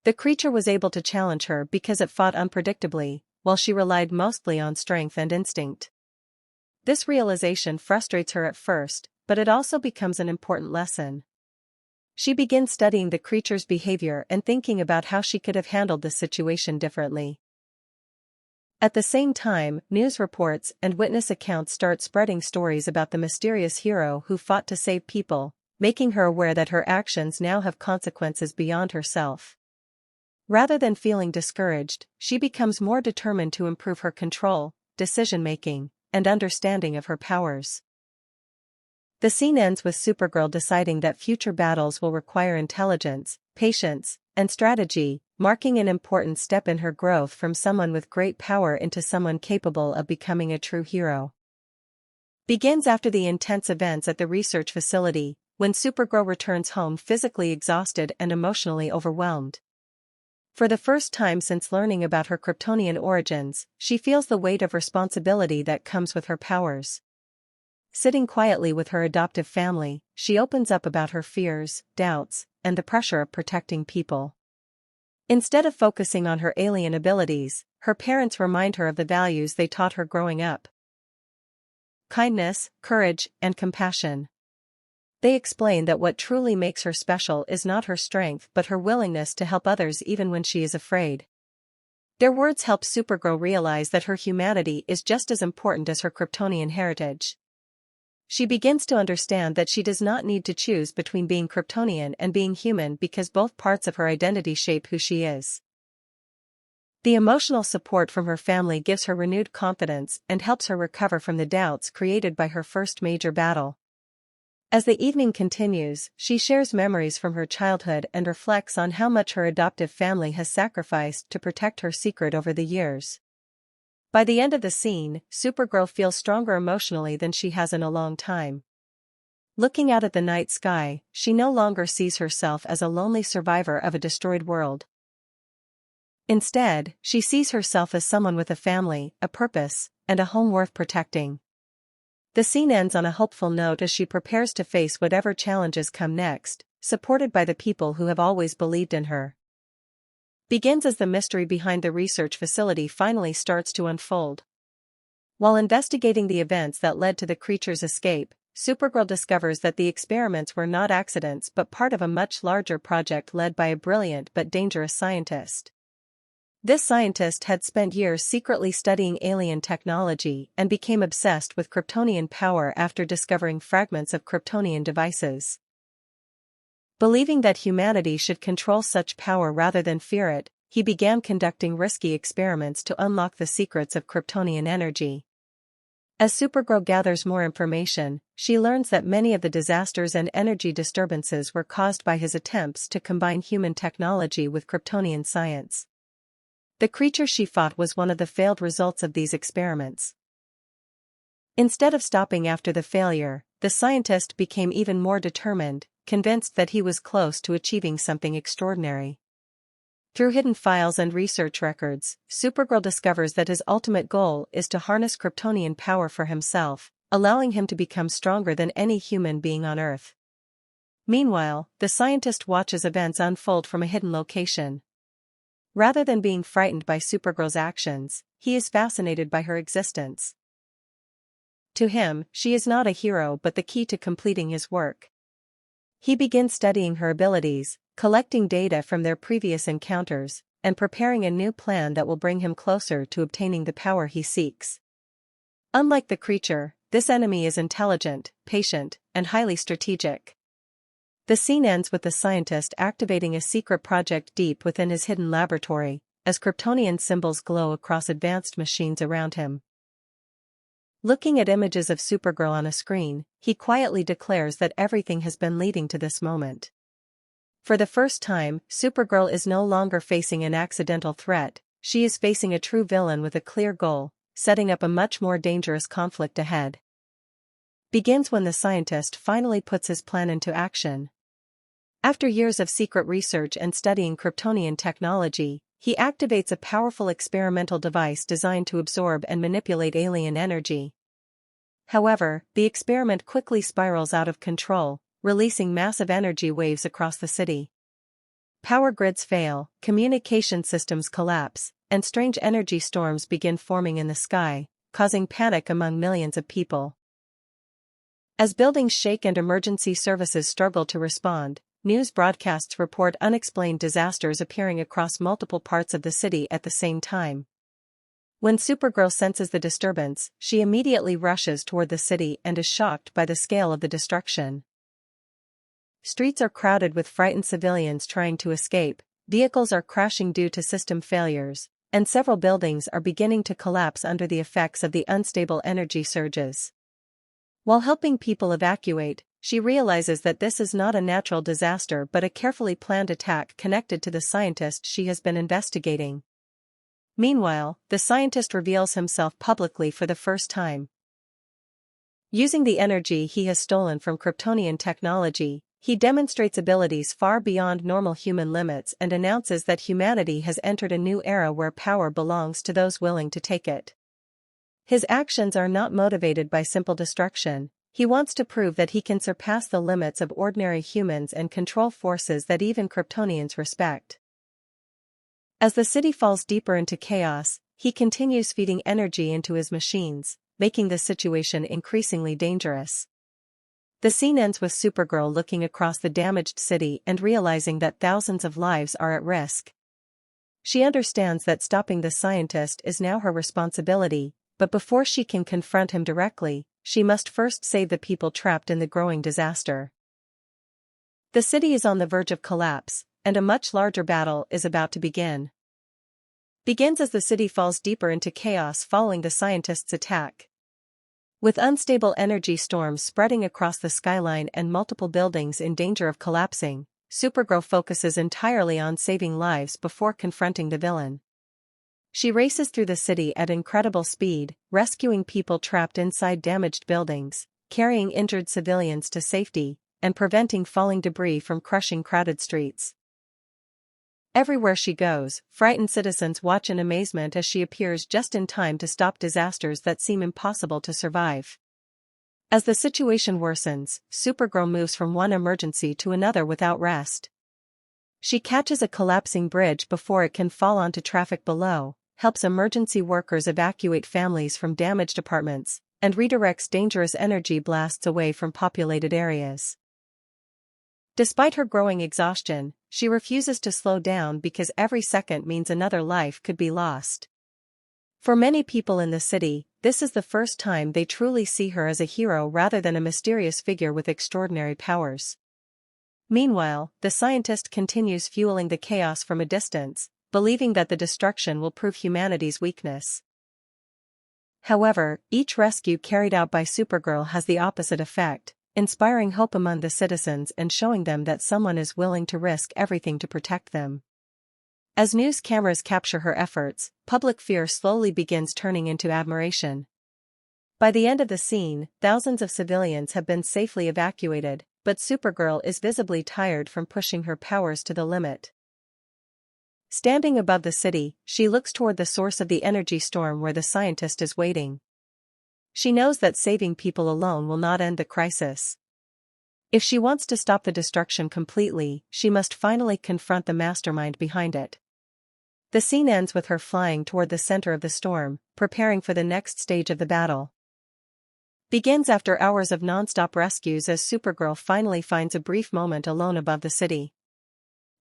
The creature was able to challenge her because it fought unpredictably, while she relied mostly on strength and instinct. This realization frustrates her at first, but it also becomes an important lesson. She begins studying the creature's behavior and thinking about how she could have handled the situation differently. At the same time, news reports and witness accounts start spreading stories about the mysterious hero who fought to save people, making her aware that her actions now have consequences beyond herself. Rather than feeling discouraged, she becomes more determined to improve her control, decision-making, and understanding of her powers. The scene ends with Supergirl deciding that future battles will require intelligence, patience, and strategy, marking an important step in her growth from someone with great power into someone capable of becoming a true hero. Begins after the intense events at the research facility, when Supergirl returns home physically exhausted and emotionally overwhelmed. For the first time since learning about her Kryptonian origins, she feels the weight of responsibility that comes with her powers. Sitting quietly with her adoptive family, she opens up about her fears, doubts, and the pressure of protecting people. Instead of focusing on her alien abilities, her parents remind her of the values they taught her growing up: kindness, courage, and compassion. They explain that what truly makes her special is not her strength but her willingness to help others even when she is afraid. Their words help Supergirl realize that her humanity is just as important as her Kryptonian heritage. She begins to understand that she does not need to choose between being Kryptonian and being human because both parts of her identity shape who she is. The emotional support from her family gives her renewed confidence and helps her recover from the doubts created by her first major battle. As the evening continues, she shares memories from her childhood and reflects on how much her adoptive family has sacrificed to protect her secret over the years. By the end of the scene, Supergirl feels stronger emotionally than she has in a long time. Looking out at the night sky, she no longer sees herself as a lonely survivor of a destroyed world. Instead, she sees herself as someone with a family, a purpose, and a home worth protecting. The scene ends on a hopeful note as she prepares to face whatever challenges come next, supported by the people who have always believed in her. Begins as the mystery behind the research facility finally starts to unfold. While investigating the events that led to the creature's escape, Supergirl discovers that the experiments were not accidents but part of a much larger project led by a brilliant but dangerous scientist. This scientist had spent years secretly studying alien technology and became obsessed with Kryptonian power after discovering fragments of Kryptonian devices. Believing that humanity should control such power rather than fear it, he began conducting risky experiments to unlock the secrets of Kryptonian energy. As Supergirl gathers more information, she learns that many of the disasters and energy disturbances were caused by his attempts to combine human technology with Kryptonian science. The creature she fought was one of the failed results of these experiments. Instead of stopping after the failure, the scientist became even more determined, convinced that he was close to achieving something extraordinary. Through hidden files and research records, Supergirl discovers that his ultimate goal is to harness Kryptonian power for himself, allowing him to become stronger than any human being on Earth. Meanwhile, the scientist watches events unfold from a hidden location. Rather than being frightened by Supergirl's actions, he is fascinated by her existence. To him, she is not a hero but the key to completing his work. He begins studying her abilities, collecting data from their previous encounters, and preparing a new plan that will bring him closer to obtaining the power he seeks. Unlike the creature, this enemy is intelligent, patient, and highly strategic. The scene ends with the scientist activating a secret project deep within his hidden laboratory, as Kryptonian symbols glow across advanced machines around him. Looking at images of Supergirl on a screen, he quietly declares that everything has been leading to this moment. For the first time, Supergirl is no longer facing an accidental threat, she is facing a true villain with a clear goal, setting up a much more dangerous conflict ahead. Begins when the scientist finally puts his plan into action. After years of secret research and studying Kryptonian technology, he activates a powerful experimental device designed to absorb and manipulate alien energy. However, the experiment quickly spirals out of control, releasing massive energy waves across the city. Power grids fail, communication systems collapse, and strange energy storms begin forming in the sky, causing panic among millions of people. As buildings shake and emergency services struggle to respond, news broadcasts report unexplained disasters appearing across multiple parts of the city at the same time. When Supergirl senses the disturbance, she immediately rushes toward the city and is shocked by the scale of the destruction. Streets are crowded with frightened civilians trying to escape, vehicles are crashing due to system failures, and several buildings are beginning to collapse under the effects of the unstable energy surges. While helping people evacuate, she realizes that this is not a natural disaster but a carefully planned attack connected to the scientist she has been investigating. Meanwhile, the scientist reveals himself publicly for the first time. Using the energy he has stolen from Kryptonian technology, he demonstrates abilities far beyond normal human limits and announces that humanity has entered a new era where power belongs to those willing to take it. His actions are not motivated by simple destruction. He wants to prove that he can surpass the limits of ordinary humans and control forces that even Kryptonians respect. As the city falls deeper into chaos, he continues feeding energy into his machines, making the situation increasingly dangerous. The scene ends with Supergirl looking across the damaged city and realizing that thousands of lives are at risk. She understands that stopping the scientist is now her responsibility, but before she can confront him directly, she must first save the people trapped in the growing disaster. The city is on the verge of collapse, and a much larger battle is about to begin. Begins as the city falls deeper into chaos following the scientist's attack. With unstable energy storms spreading across the skyline and multiple buildings in danger of collapsing, Supergirl focuses entirely on saving lives before confronting the villain. She races through the city at incredible speed, rescuing people trapped inside damaged buildings, carrying injured civilians to safety, and preventing falling debris from crushing crowded streets. Everywhere she goes, frightened citizens watch in amazement as she appears just in time to stop disasters that seem impossible to survive. As the situation worsens, Supergirl moves from one emergency to another without rest. She catches a collapsing bridge before it can fall onto traffic below, helps emergency workers evacuate families from damaged apartments, and redirects dangerous energy blasts away from populated areas. Despite her growing exhaustion, she refuses to slow down because every second means another life could be lost. For many people in the city, this is the first time they truly see her as a hero rather than a mysterious figure with extraordinary powers. Meanwhile, the scientist continues fueling the chaos from a distance, believing that the destruction will prove humanity's weakness. However, each rescue carried out by Supergirl has the opposite effect, inspiring hope among the citizens and showing them that someone is willing to risk everything to protect them. As news cameras capture her efforts, public fear slowly begins turning into admiration. By the end of the scene, thousands of civilians have been safely evacuated, but Supergirl is visibly tired from pushing her powers to the limit. Standing above the city, she looks toward the source of the energy storm where the scientist is waiting. She knows that saving people alone will not end the crisis. If she wants to stop the destruction completely, she must finally confront the mastermind behind it. The scene ends with her flying toward the center of the storm, preparing for the next stage of the battle. Begins after hours of non-stop rescues as Supergirl finally finds a brief moment alone above the city.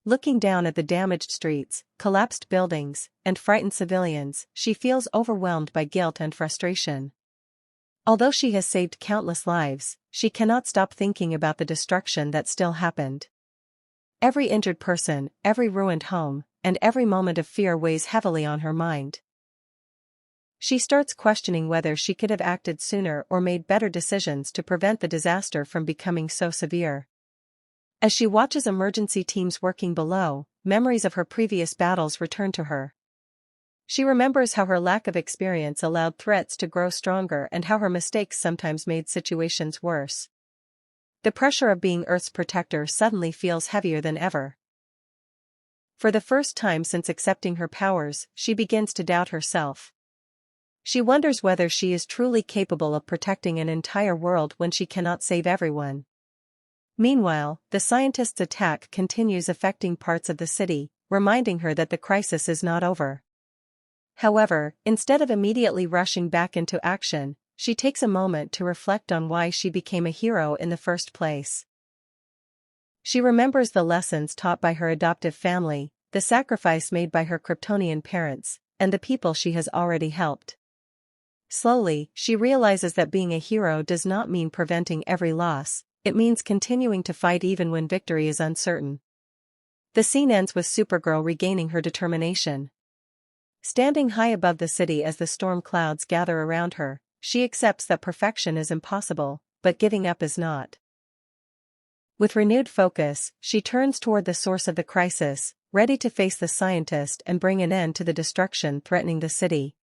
Looking down at the damaged streets, collapsed buildings, and frightened civilians, she feels overwhelmed by guilt and frustration. Although she has saved countless lives, she cannot stop thinking about the destruction that still happened. Every injured person, every ruined home, and every moment of fear weighs heavily on her mind. She starts questioning whether she could have acted sooner or made better decisions to prevent the disaster from becoming so severe. As she watches emergency teams working below, memories of her previous battles return to her. She remembers how her lack of experience allowed threats to grow stronger and how her mistakes sometimes made situations worse. The pressure of being Earth's protector suddenly feels heavier than ever. For the first time since accepting her powers, she begins to doubt herself. She wonders whether she is truly capable of protecting an entire world when she cannot save everyone. Meanwhile, the scientists' attack continues affecting parts of the city, reminding her that the crisis is not over. However, instead of immediately rushing back into action, she takes a moment to reflect on why she became a hero in the first place. She remembers the lessons taught by her adoptive family, the sacrifice made by her Kryptonian parents, and the people she has already helped. Slowly, she realizes that being a hero does not mean preventing every loss, it means continuing to fight even when victory is uncertain. The scene ends with Supergirl regaining her determination. Standing high above the city as the storm clouds gather around her, she accepts that perfection is impossible, but giving up is not. With renewed focus, she turns toward the source of the crisis, ready to face the scientist and bring an end to the destruction threatening the city.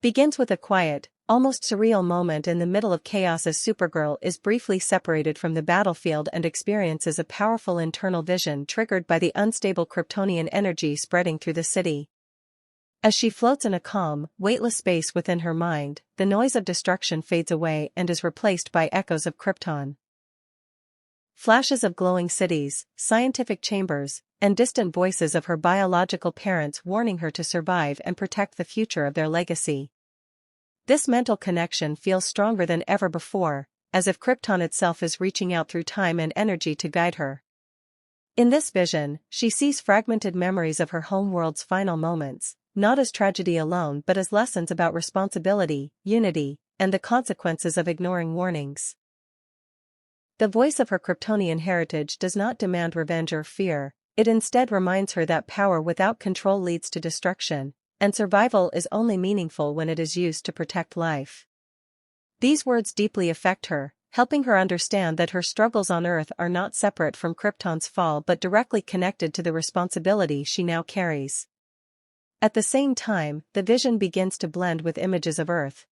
Begins with a quiet, almost surreal moment in the middle of chaos as Supergirl is briefly separated from the battlefield and experiences a powerful internal vision triggered by the unstable Kryptonian energy spreading through the city. As she floats in a calm, weightless space within her mind, the noise of destruction fades away and is replaced by echoes of Krypton. Flashes of glowing cities, scientific chambers, and distant voices of her biological parents warning her to survive and protect the future of their legacy. This mental connection feels stronger than ever before, as if Krypton itself is reaching out through time and energy to guide her. In this vision, she sees fragmented memories of her homeworld's final moments, not as tragedy alone but as lessons about responsibility, unity, and the consequences of ignoring warnings. The voice of her Kryptonian heritage does not demand revenge or fear, it instead reminds her that power without control leads to destruction, and survival is only meaningful when it is used to protect life. These words deeply affect her, helping her understand that her struggles on Earth are not separate from Krypton's fall but directly connected to the responsibility she now carries. At the same time, the vision begins to blend with images of Earth.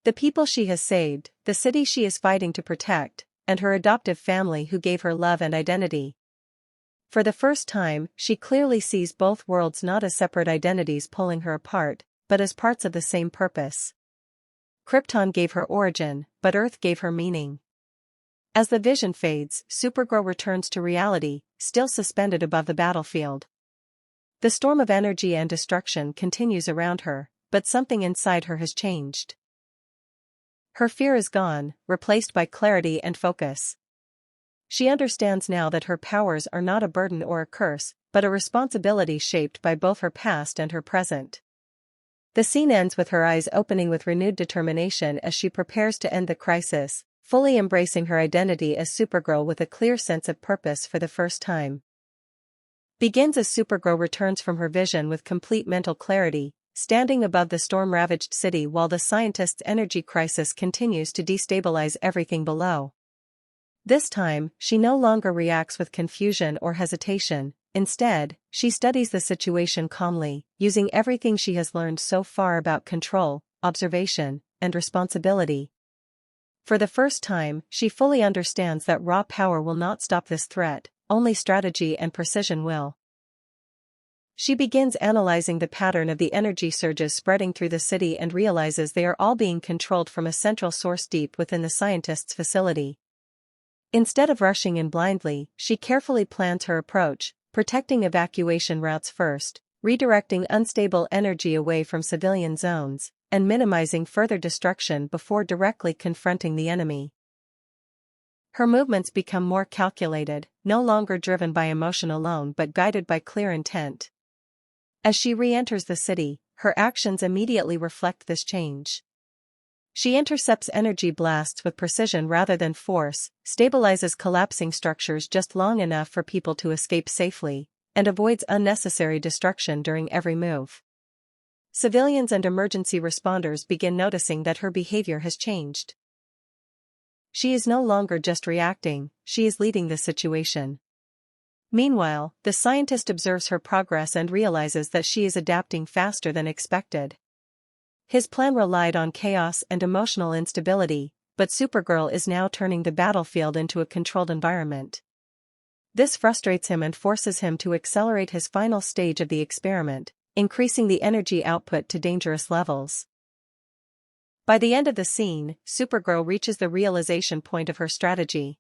The people she has saved, the city she is fighting to protect, and her adoptive family who gave her love and identity. For the first time, she clearly sees both worlds not as separate identities pulling her apart, but as parts of the same purpose. Krypton gave her origin, but Earth gave her meaning. As the vision fades, Supergirl returns to reality, still suspended above the battlefield. The storm of energy and destruction continues around her, but something inside her has changed. Her fear is gone, replaced by clarity and focus. She understands now that her powers are not a burden or a curse, but a responsibility shaped by both her past and her present. The scene ends with her eyes opening with renewed determination as she prepares to end the crisis, fully embracing her identity as Supergirl with a clear sense of purpose for the first time. Begins as Supergirl returns from her vision with complete mental clarity, standing above the storm-ravaged city while the scientists' energy crisis continues to destabilize everything below. This time, she no longer reacts with confusion or hesitation. Instead, she studies the situation calmly, using everything she has learned so far about control, observation, and responsibility. For the first time, she fully understands that raw power will not stop this threat, only strategy and precision will. She begins analyzing the pattern of the energy surges spreading through the city and realizes they are all being controlled from a central source deep within the scientists' facility. Instead of rushing in blindly, she carefully plans her approach, protecting evacuation routes first, redirecting unstable energy away from civilian zones, and minimizing further destruction before directly confronting the enemy. Her movements become more calculated, no longer driven by emotion alone but guided by clear intent. As she re-enters the city, her actions immediately reflect this change. She intercepts energy blasts with precision rather than force, stabilizes collapsing structures just long enough for people to escape safely, and avoids unnecessary destruction during every move. Civilians and emergency responders begin noticing that her behavior has changed. She is no longer just reacting, she is leading the situation. Meanwhile, the scientist observes her progress and realizes that she is adapting faster than expected. His plan relied on chaos and emotional instability, but Supergirl is now turning the battlefield into a controlled environment. This frustrates him and forces him to accelerate his final stage of the experiment, increasing the energy output to dangerous levels. By the end of the scene, Supergirl reaches the realization point of her strategy.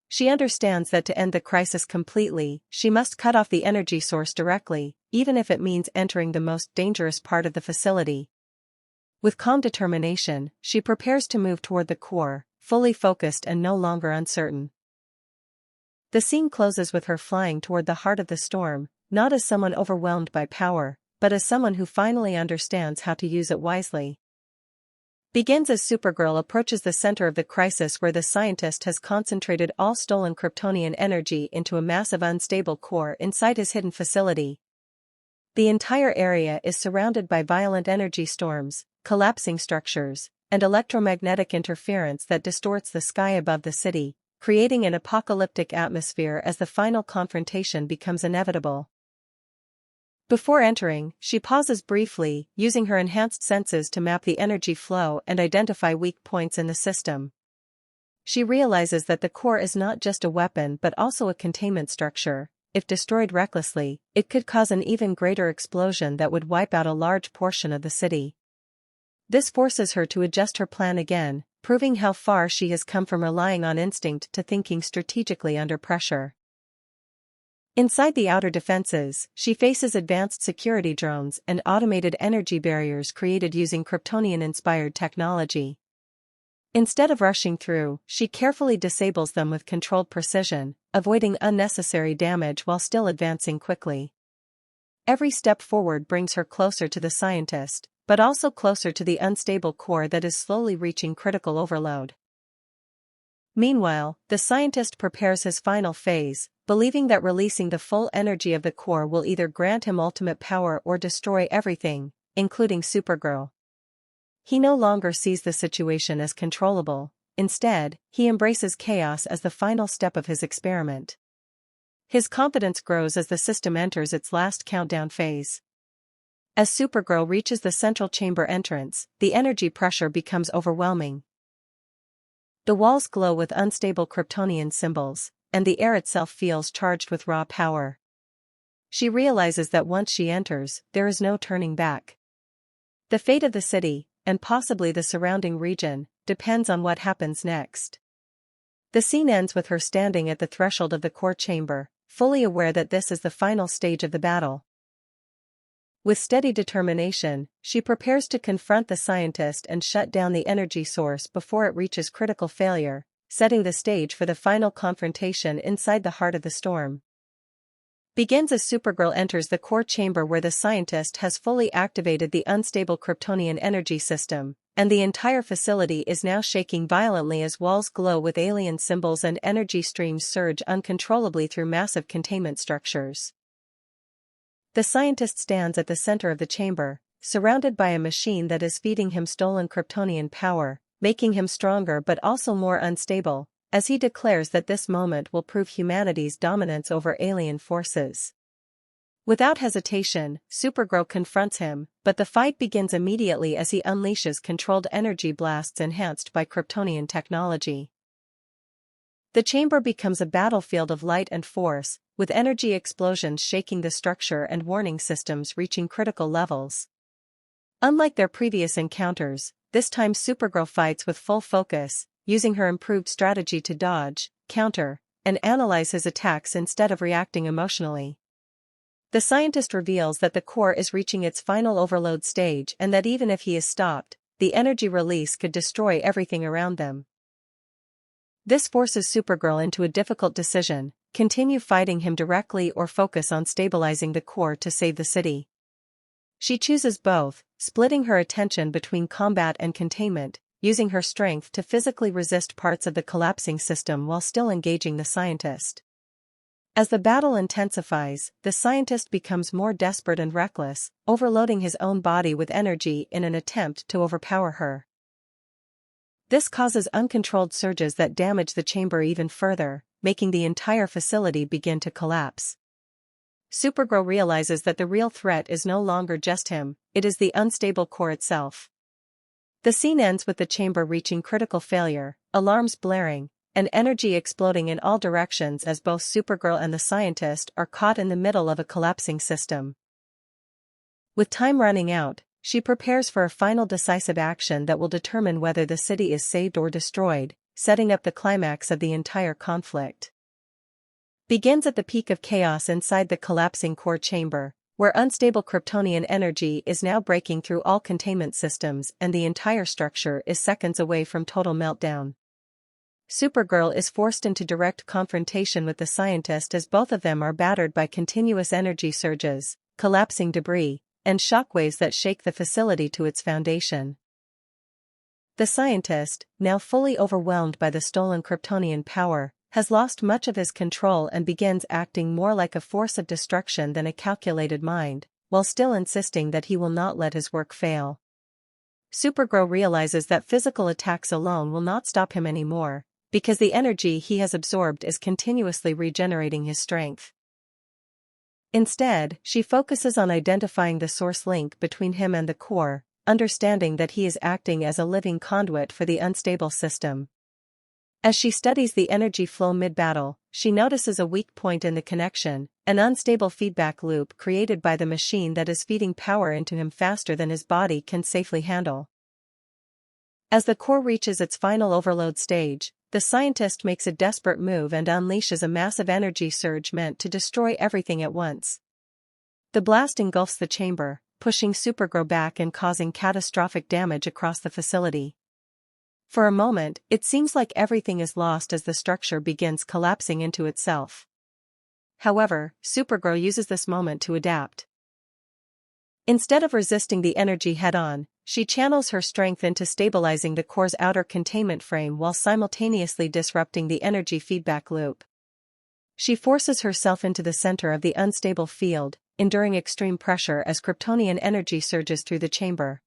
She understands that to end the crisis completely, she must cut off the energy source directly, even if it means entering the most dangerous part of the facility. With calm determination, she prepares to move toward the core, fully focused and no longer uncertain. The scene closes with her flying toward the heart of the storm, not as someone overwhelmed by power, but as someone who finally understands how to use it wisely. Begins as Supergirl approaches the center of the crisis where the scientist has concentrated all stolen Kryptonian energy into a massive unstable core inside his hidden facility. The entire area is surrounded by violent energy storms, collapsing structures, and electromagnetic interference that distorts the sky above the city, creating an apocalyptic atmosphere as the final confrontation becomes inevitable. Before entering, she pauses briefly, using her enhanced senses to map the energy flow and identify weak points in the system. She realizes that the core is not just a weapon but also a containment structure. If destroyed recklessly, it could cause an even greater explosion that would wipe out a large portion of the city. This forces her to adjust her plan again, proving how far she has come from relying on instinct to thinking strategically under pressure. Inside the outer defenses, she faces advanced security drones and automated energy barriers created using Kryptonian-inspired technology. Instead of rushing through, she carefully disables them with controlled precision, avoiding unnecessary damage while still advancing quickly. Every step forward brings her closer to the scientist, but also closer to the unstable core that is slowly reaching critical overload. Meanwhile, the scientist prepares his final phase, believing that releasing the full energy of the core will either grant him ultimate power or destroy everything, including Supergirl. He no longer sees the situation as controllable. Instead, he embraces chaos as the final step of his experiment. His confidence grows as the system enters its last countdown phase. As Supergirl reaches the central chamber entrance, the energy pressure becomes overwhelming. The walls glow with unstable Kryptonian symbols, and the air itself feels charged with raw power. She realizes that once she enters, there is no turning back. The fate of the city, and possibly the surrounding region, depends on what happens next. The scene ends with her standing at the threshold of the core chamber, fully aware that this is the final stage of the battle. With steady determination, she prepares to confront the scientist and shut down the energy source before it reaches critical failure, setting the stage for the final confrontation inside the heart of the storm. Begins as Supergirl enters the core chamber where the scientist has fully activated the unstable Kryptonian energy system, and the entire facility is now shaking violently as walls glow with alien symbols and energy streams surge uncontrollably through massive containment structures. The scientist stands at the center of the chamber, surrounded by a machine that is feeding him stolen Kryptonian power, making him stronger but also more unstable, as he declares that this moment will prove humanity's dominance over alien forces. Without hesitation, Supergirl confronts him, but the fight begins immediately as he unleashes controlled energy blasts enhanced by Kryptonian technology. The chamber becomes a battlefield of light and force, with energy explosions shaking the structure and warning systems reaching critical levels. Unlike their previous encounters, this time Supergirl fights with full focus, using her improved strategy to dodge, counter, and analyze his attacks instead of reacting emotionally. The scientist reveals that the core is reaching its final overload stage and that even if he is stopped, the energy release could destroy everything around them. This forces Supergirl into a difficult decision: continue fighting him directly or focus on stabilizing the core to save the city. She chooses both, splitting her attention between combat and containment, using her strength to physically resist parts of the collapsing system while still engaging the scientist. As the battle intensifies, the scientist becomes more desperate and reckless, overloading his own body with energy in an attempt to overpower her. This causes uncontrolled surges that damage the chamber even further, making the entire facility begin to collapse. Supergirl realizes that the real threat is no longer just him, it is the unstable core itself. The scene ends with the chamber reaching critical failure, alarms blaring, and energy exploding in all directions as both Supergirl and the scientist are caught in the middle of a collapsing system. With time running out, she prepares for a final decisive action that will determine whether the city is saved or destroyed, setting up the climax of the entire conflict. Begins at the peak of chaos inside the collapsing core chamber, where unstable Kryptonian energy is now breaking through all containment systems and the entire structure is seconds away from total meltdown. Supergirl is forced into direct confrontation with the scientist as both of them are battered by continuous energy surges, collapsing debris, and shockwaves that shake the facility to its foundation. The scientist, now fully overwhelmed by the stolen Kryptonian power, has lost much of his control and begins acting more like a force of destruction than a calculated mind, while still insisting that he will not let his work fail. Supergirl realizes that physical attacks alone will not stop him anymore, because the energy he has absorbed is continuously regenerating his strength. Instead, she focuses on identifying the source link between him and the core, understanding that he is acting as a living conduit for the unstable system. As she studies the energy flow mid-battle, she notices a weak point in the connection, an unstable feedback loop created by the machine that is feeding power into him faster than his body can safely handle. As the core reaches its final overload stage, the scientist makes a desperate move and unleashes a massive energy surge meant to destroy everything at once. The blast engulfs the chamber, pushing Supergirl back and causing catastrophic damage across the facility. For a moment, it seems like everything is lost as the structure begins collapsing into itself. However, Supergirl uses this moment to adapt. Instead of resisting the energy head-on, she channels her strength into stabilizing the core's outer containment frame while simultaneously disrupting the energy feedback loop. She forces herself into the center of the unstable field, enduring extreme pressure as Kryptonian energy surges through the chamber.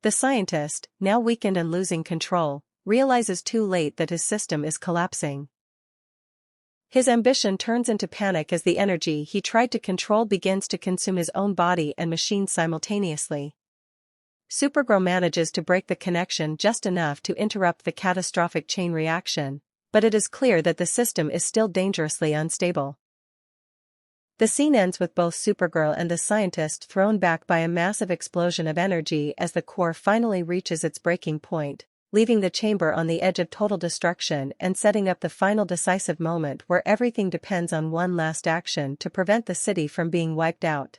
The scientist, now weakened and losing control, realizes too late that his system is collapsing. His ambition turns into panic as the energy he tried to control begins to consume his own body and machine simultaneously. Supergirl manages to break the connection just enough to interrupt the catastrophic chain reaction, but it is clear that the system is still dangerously unstable. The scene ends with both Supergirl and the scientist thrown back by a massive explosion of energy as the core finally reaches its breaking point, leaving the chamber on the edge of total destruction and setting up the final decisive moment where everything depends on one last action to prevent the city from being wiped out.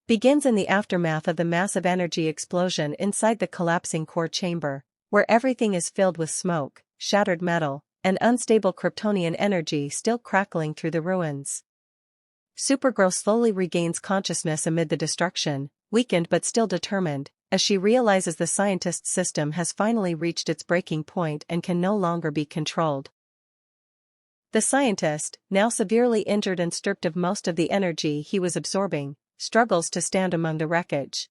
Begins in the aftermath of the massive energy explosion inside the collapsing core chamber, where everything is filled with smoke, shattered metal, and unstable Kryptonian energy still crackling through the ruins. Supergirl slowly regains consciousness amid the destruction, weakened but still determined, as she realizes the scientist's system has finally reached its breaking point and can no longer be controlled. The scientist, now severely injured and stripped of most of the energy he was absorbing, struggles to stand among the wreckage.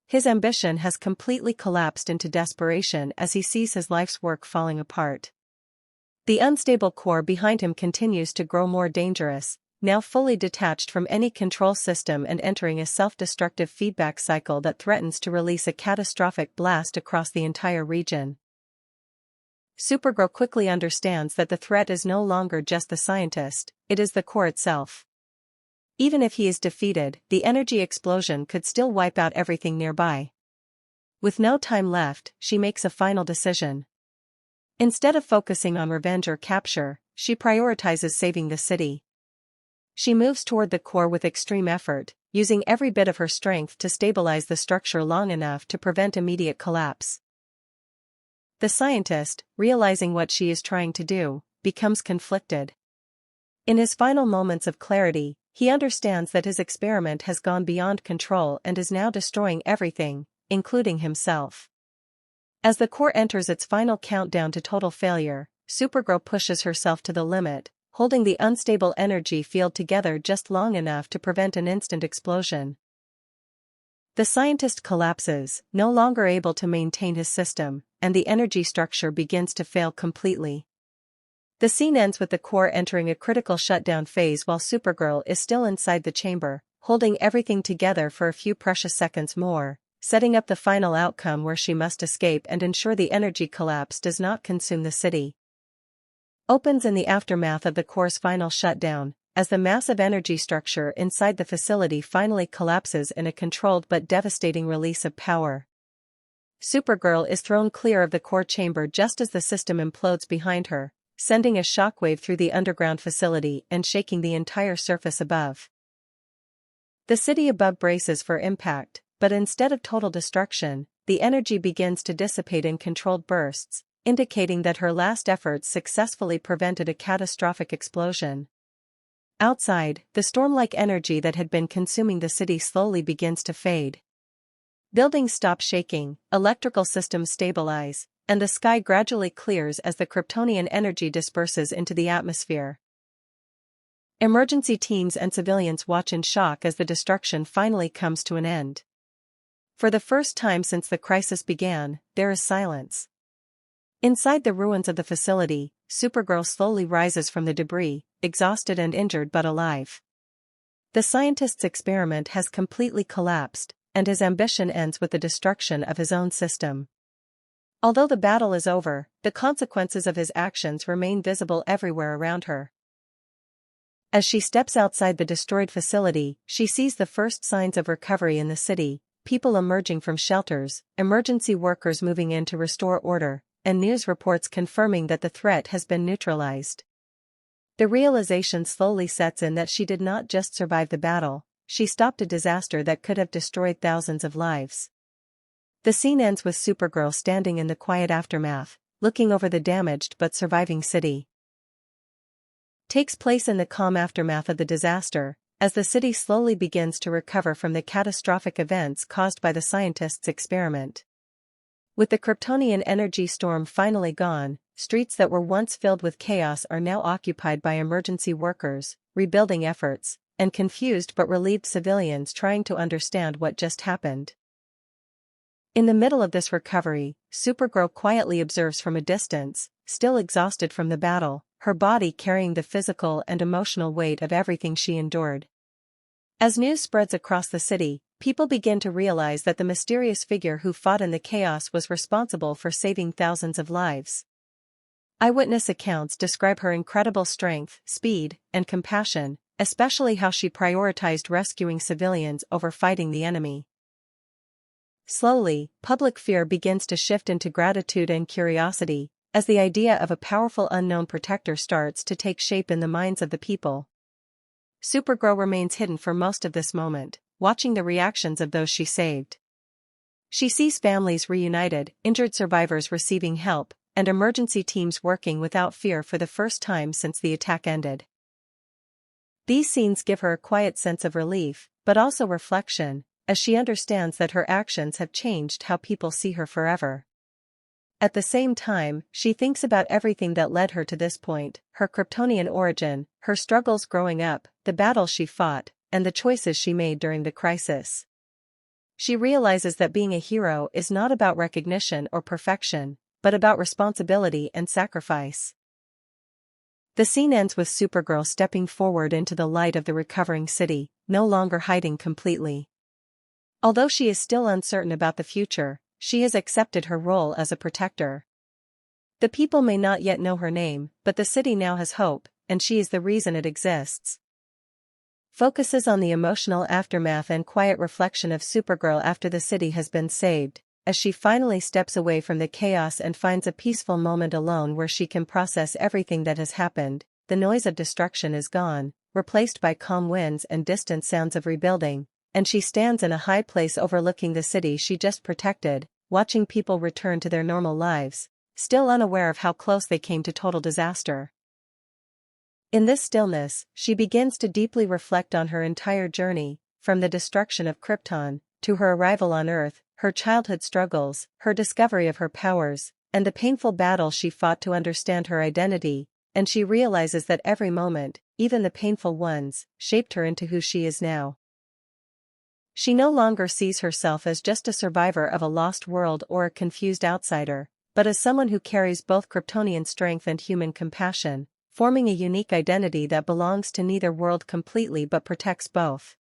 His ambition has completely collapsed into desperation as he sees his life's work falling apart. The unstable core behind him continues to grow more dangerous, now fully detached from any control system and entering a self-destructive feedback cycle that threatens to release a catastrophic blast across the entire region. Supergirl quickly understands that the threat is no longer just the scientist, it is the core itself. Even if he is defeated, the energy explosion could still wipe out everything nearby. With no time left, she makes a final decision. Instead of focusing on revenge or capture, she prioritizes saving the city. She moves toward the core with extreme effort, using every bit of her strength to stabilize the structure long enough to prevent immediate collapse. The scientist, realizing what she is trying to do, becomes conflicted. In his final moments of clarity, he understands that his experiment has gone beyond control and is now destroying everything, including himself. As the core enters its final countdown to total failure, Supergirl pushes herself to the limit, holding the unstable energy field together just long enough to prevent an instant explosion. The scientist collapses, no longer able to maintain his system, and the energy structure begins to fail completely. The scene ends with the core entering a critical shutdown phase while Supergirl is still inside the chamber, holding everything together for a few precious seconds more, setting up the final outcome where she must escape and ensure the energy collapse does not consume the city. Opens in the aftermath of the core's final shutdown, as the massive energy structure inside the facility finally collapses in a controlled but devastating release of power. Supergirl is thrown clear of the core chamber just as the system implodes behind her, sending a shockwave through the underground facility and shaking the entire surface above. The city above braces for impact, but instead of total destruction, the energy begins to dissipate in controlled bursts, indicating that her last efforts successfully prevented a catastrophic explosion. Outside, the storm-like energy that had been consuming the city slowly begins to fade. Buildings stop shaking, electrical systems stabilize, and the sky gradually clears as the Kryptonian energy disperses into the atmosphere. Emergency teams and civilians watch in shock as the destruction finally comes to an end. For the first time since the crisis began, there is silence. Inside the ruins of the facility, Supergirl slowly rises from the debris, exhausted and injured but alive. The scientist's experiment has completely collapsed, and his ambition ends with the destruction of his own system. Although the battle is over, the consequences of his actions remain visible everywhere around her. As she steps outside the destroyed facility, she sees the first signs of recovery in the city, people emerging from shelters, emergency workers moving in to restore order, and news reports confirming that the threat has been neutralized. The realization slowly sets in that she did not just survive the battle, she stopped a disaster that could have destroyed thousands of lives. The scene ends with Supergirl standing in the quiet aftermath, looking over the damaged but surviving city. Takes place in the calm aftermath of the disaster, as the city slowly begins to recover from the catastrophic events caused by the scientist's experiment. With the Kryptonian energy storm finally gone, streets that were once filled with chaos are now occupied by emergency workers, rebuilding efforts, and confused but relieved civilians trying to understand what just happened. In the middle of this recovery, Supergirl quietly observes from a distance, still exhausted from the battle, her body carrying the physical and emotional weight of everything she endured. As news spreads across the city, people begin to realize that the mysterious figure who fought in the chaos was responsible for saving thousands of lives. Eyewitness accounts describe her incredible strength, speed, and compassion, especially how she prioritized rescuing civilians over fighting the enemy. Slowly, public fear begins to shift into gratitude and curiosity, as the idea of a powerful unknown protector starts to take shape in the minds of the people. Supergirl remains hidden for most of this moment, watching the reactions of those she saved. She sees families reunited, injured survivors receiving help, and emergency teams working without fear for the first time since the attack ended. These scenes give her a quiet sense of relief, but also reflection, as she understands that her actions have changed how people see her forever. At the same time, she thinks about everything that led her to this point, her Kryptonian origin, her struggles growing up, the battles she fought, and the choices she made during the crisis. She realizes that being a hero is not about recognition or perfection, but about responsibility and sacrifice. The scene ends with Supergirl stepping forward into the light of the recovering city, no longer hiding completely. Although she is still uncertain about the future, she has accepted her role as a protector. The people may not yet know her name, but the city now has hope, and she is the reason it exists. Focuses on the emotional aftermath and quiet reflection of Supergirl after the city has been saved, as she finally steps away from the chaos and finds a peaceful moment alone where she can process everything that has happened. The noise of destruction is gone, replaced by calm winds and distant sounds of rebuilding, and she stands in a high place overlooking the city she just protected, watching people return to their normal lives, still unaware of how close they came to total disaster. In this stillness, she begins to deeply reflect on her entire journey, from the destruction of Krypton, to her arrival on Earth, her childhood struggles, her discovery of her powers, and the painful battle she fought to understand her identity, and she realizes that every moment, even the painful ones, shaped her into who she is now. She no longer sees herself as just a survivor of a lost world or a confused outsider, but as someone who carries both Kryptonian strength and human compassion, forming a unique identity that belongs to neither world completely but protects both.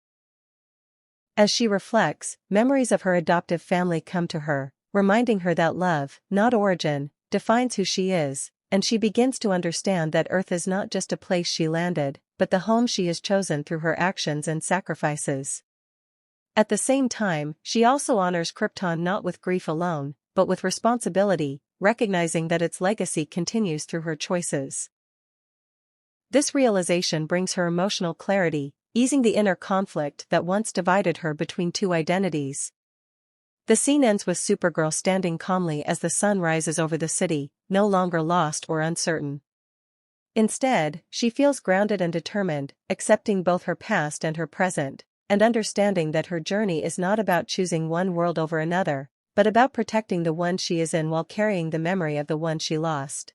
As she reflects, memories of her adoptive family come to her, reminding her that love, not origin, defines who she is, and she begins to understand that Earth is not just a place she landed, but the home she has chosen through her actions and sacrifices. At the same time, she also honors Krypton not with grief alone, but with responsibility, recognizing that its legacy continues through her choices. This realization brings her emotional clarity, easing the inner conflict that once divided her between two identities. The scene ends with Supergirl standing calmly as the sun rises over the city, no longer lost or uncertain. Instead, she feels grounded and determined, accepting both her past and her present, and understanding that her journey is not about choosing one world over another, but about protecting the one she is in while carrying the memory of the one she lost.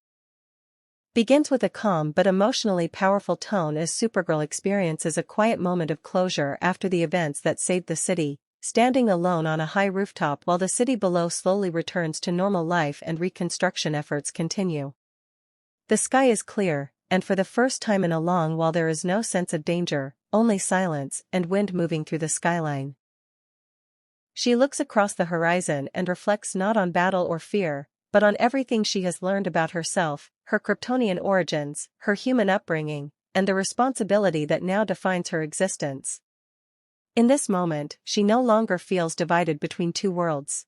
Begins with a calm but emotionally powerful tone as Supergirl experiences a quiet moment of closure after the events that saved the city, standing alone on a high rooftop while the city below slowly returns to normal life and reconstruction efforts continue. The sky is clear, and for the first time in a long while there is no sense of danger, only silence and wind moving through the skyline. She looks across the horizon and reflects not on battle or fear, but on everything she has learned about herself, her Kryptonian origins, her human upbringing, and the responsibility that now defines her existence. In this moment, she no longer feels divided between two worlds.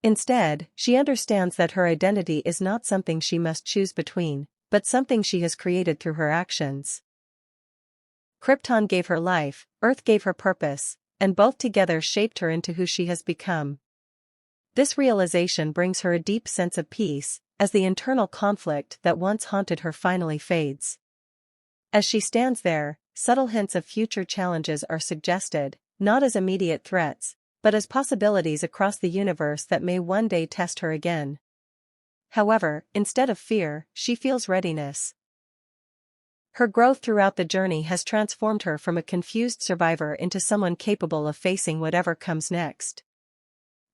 Instead, she understands that her identity is not something she must choose between, but something she has created through her actions. Krypton gave her life, Earth gave her purpose, and both together shaped her into who she has become. This realization brings her a deep sense of peace, as the internal conflict that once haunted her finally fades. As she stands there, subtle hints of future challenges are suggested, not as immediate threats, but as possibilities across the universe that may one day test her again. However, instead of fear, she feels readiness. Her growth throughout the journey has transformed her from a confused survivor into someone capable of facing whatever comes next.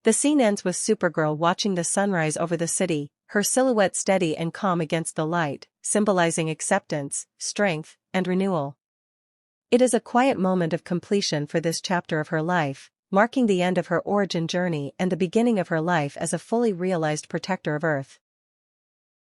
The scene ends with Supergirl watching the sunrise over the city, her silhouette steady and calm against the light, symbolizing acceptance, strength, and renewal. It is a quiet moment of completion for this chapter of her life, marking the end of her origin journey and the beginning of her life as a fully realized protector of Earth.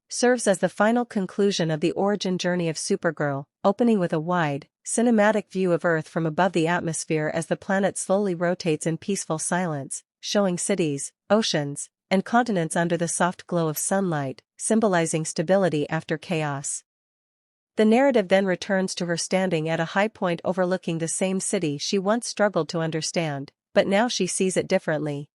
Serves as the final conclusion of the origin journey of Supergirl, opening with a wide, cinematic view of Earth from above the atmosphere as the planet slowly rotates in peaceful silence, showing cities, oceans, and continents under the soft glow of sunlight, symbolizing stability after chaos. The narrative then returns to her standing at a high point overlooking the same city she once struggled to understand, but now she sees it differently.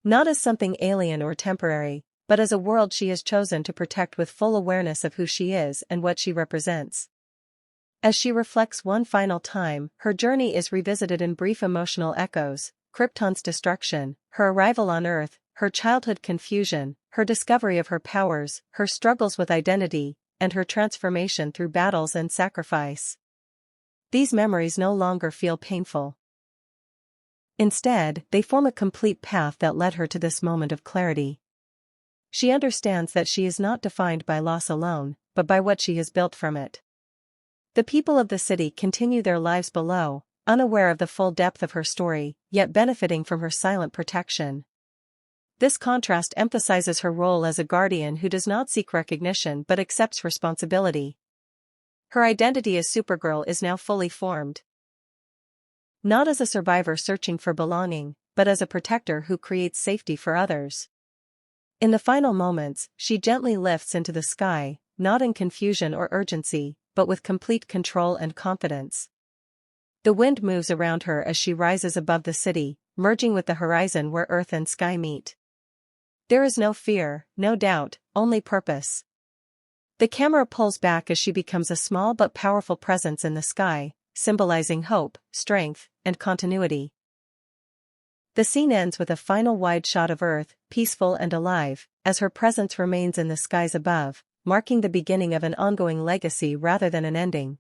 Not as something alien or temporary, but as a world she has chosen to protect with full awareness of who she is and what she represents. As she reflects one final time, her journey is revisited in brief emotional echoes: Krypton's destruction, her arrival on Earth, her childhood confusion, her discovery of her powers, her struggles with identity, and her transformation through battles and sacrifice. These memories no longer feel painful. Instead, they form a complete path that led her to this moment of clarity. She understands that she is not defined by loss alone, but by what she has built from it. The people of the city continue their lives below, unaware of the full depth of her story, yet benefiting from her silent protection. This contrast emphasizes her role as a guardian who does not seek recognition but accepts responsibility. Her identity as Supergirl is now fully formed. Not as a survivor searching for belonging, but as a protector who creates safety for others. In the final moments, she gently lifts into the sky, not in confusion or urgency, but with complete control and confidence. The wind moves around her as she rises above the city, merging with the horizon where earth and sky meet. There is no fear, no doubt, only purpose. The camera pulls back as she becomes a small but powerful presence in the sky, symbolizing hope, strength, and continuity. The scene ends with a final wide shot of Earth, peaceful and alive, as her presence remains in the skies above, marking the beginning of an ongoing legacy rather than an ending.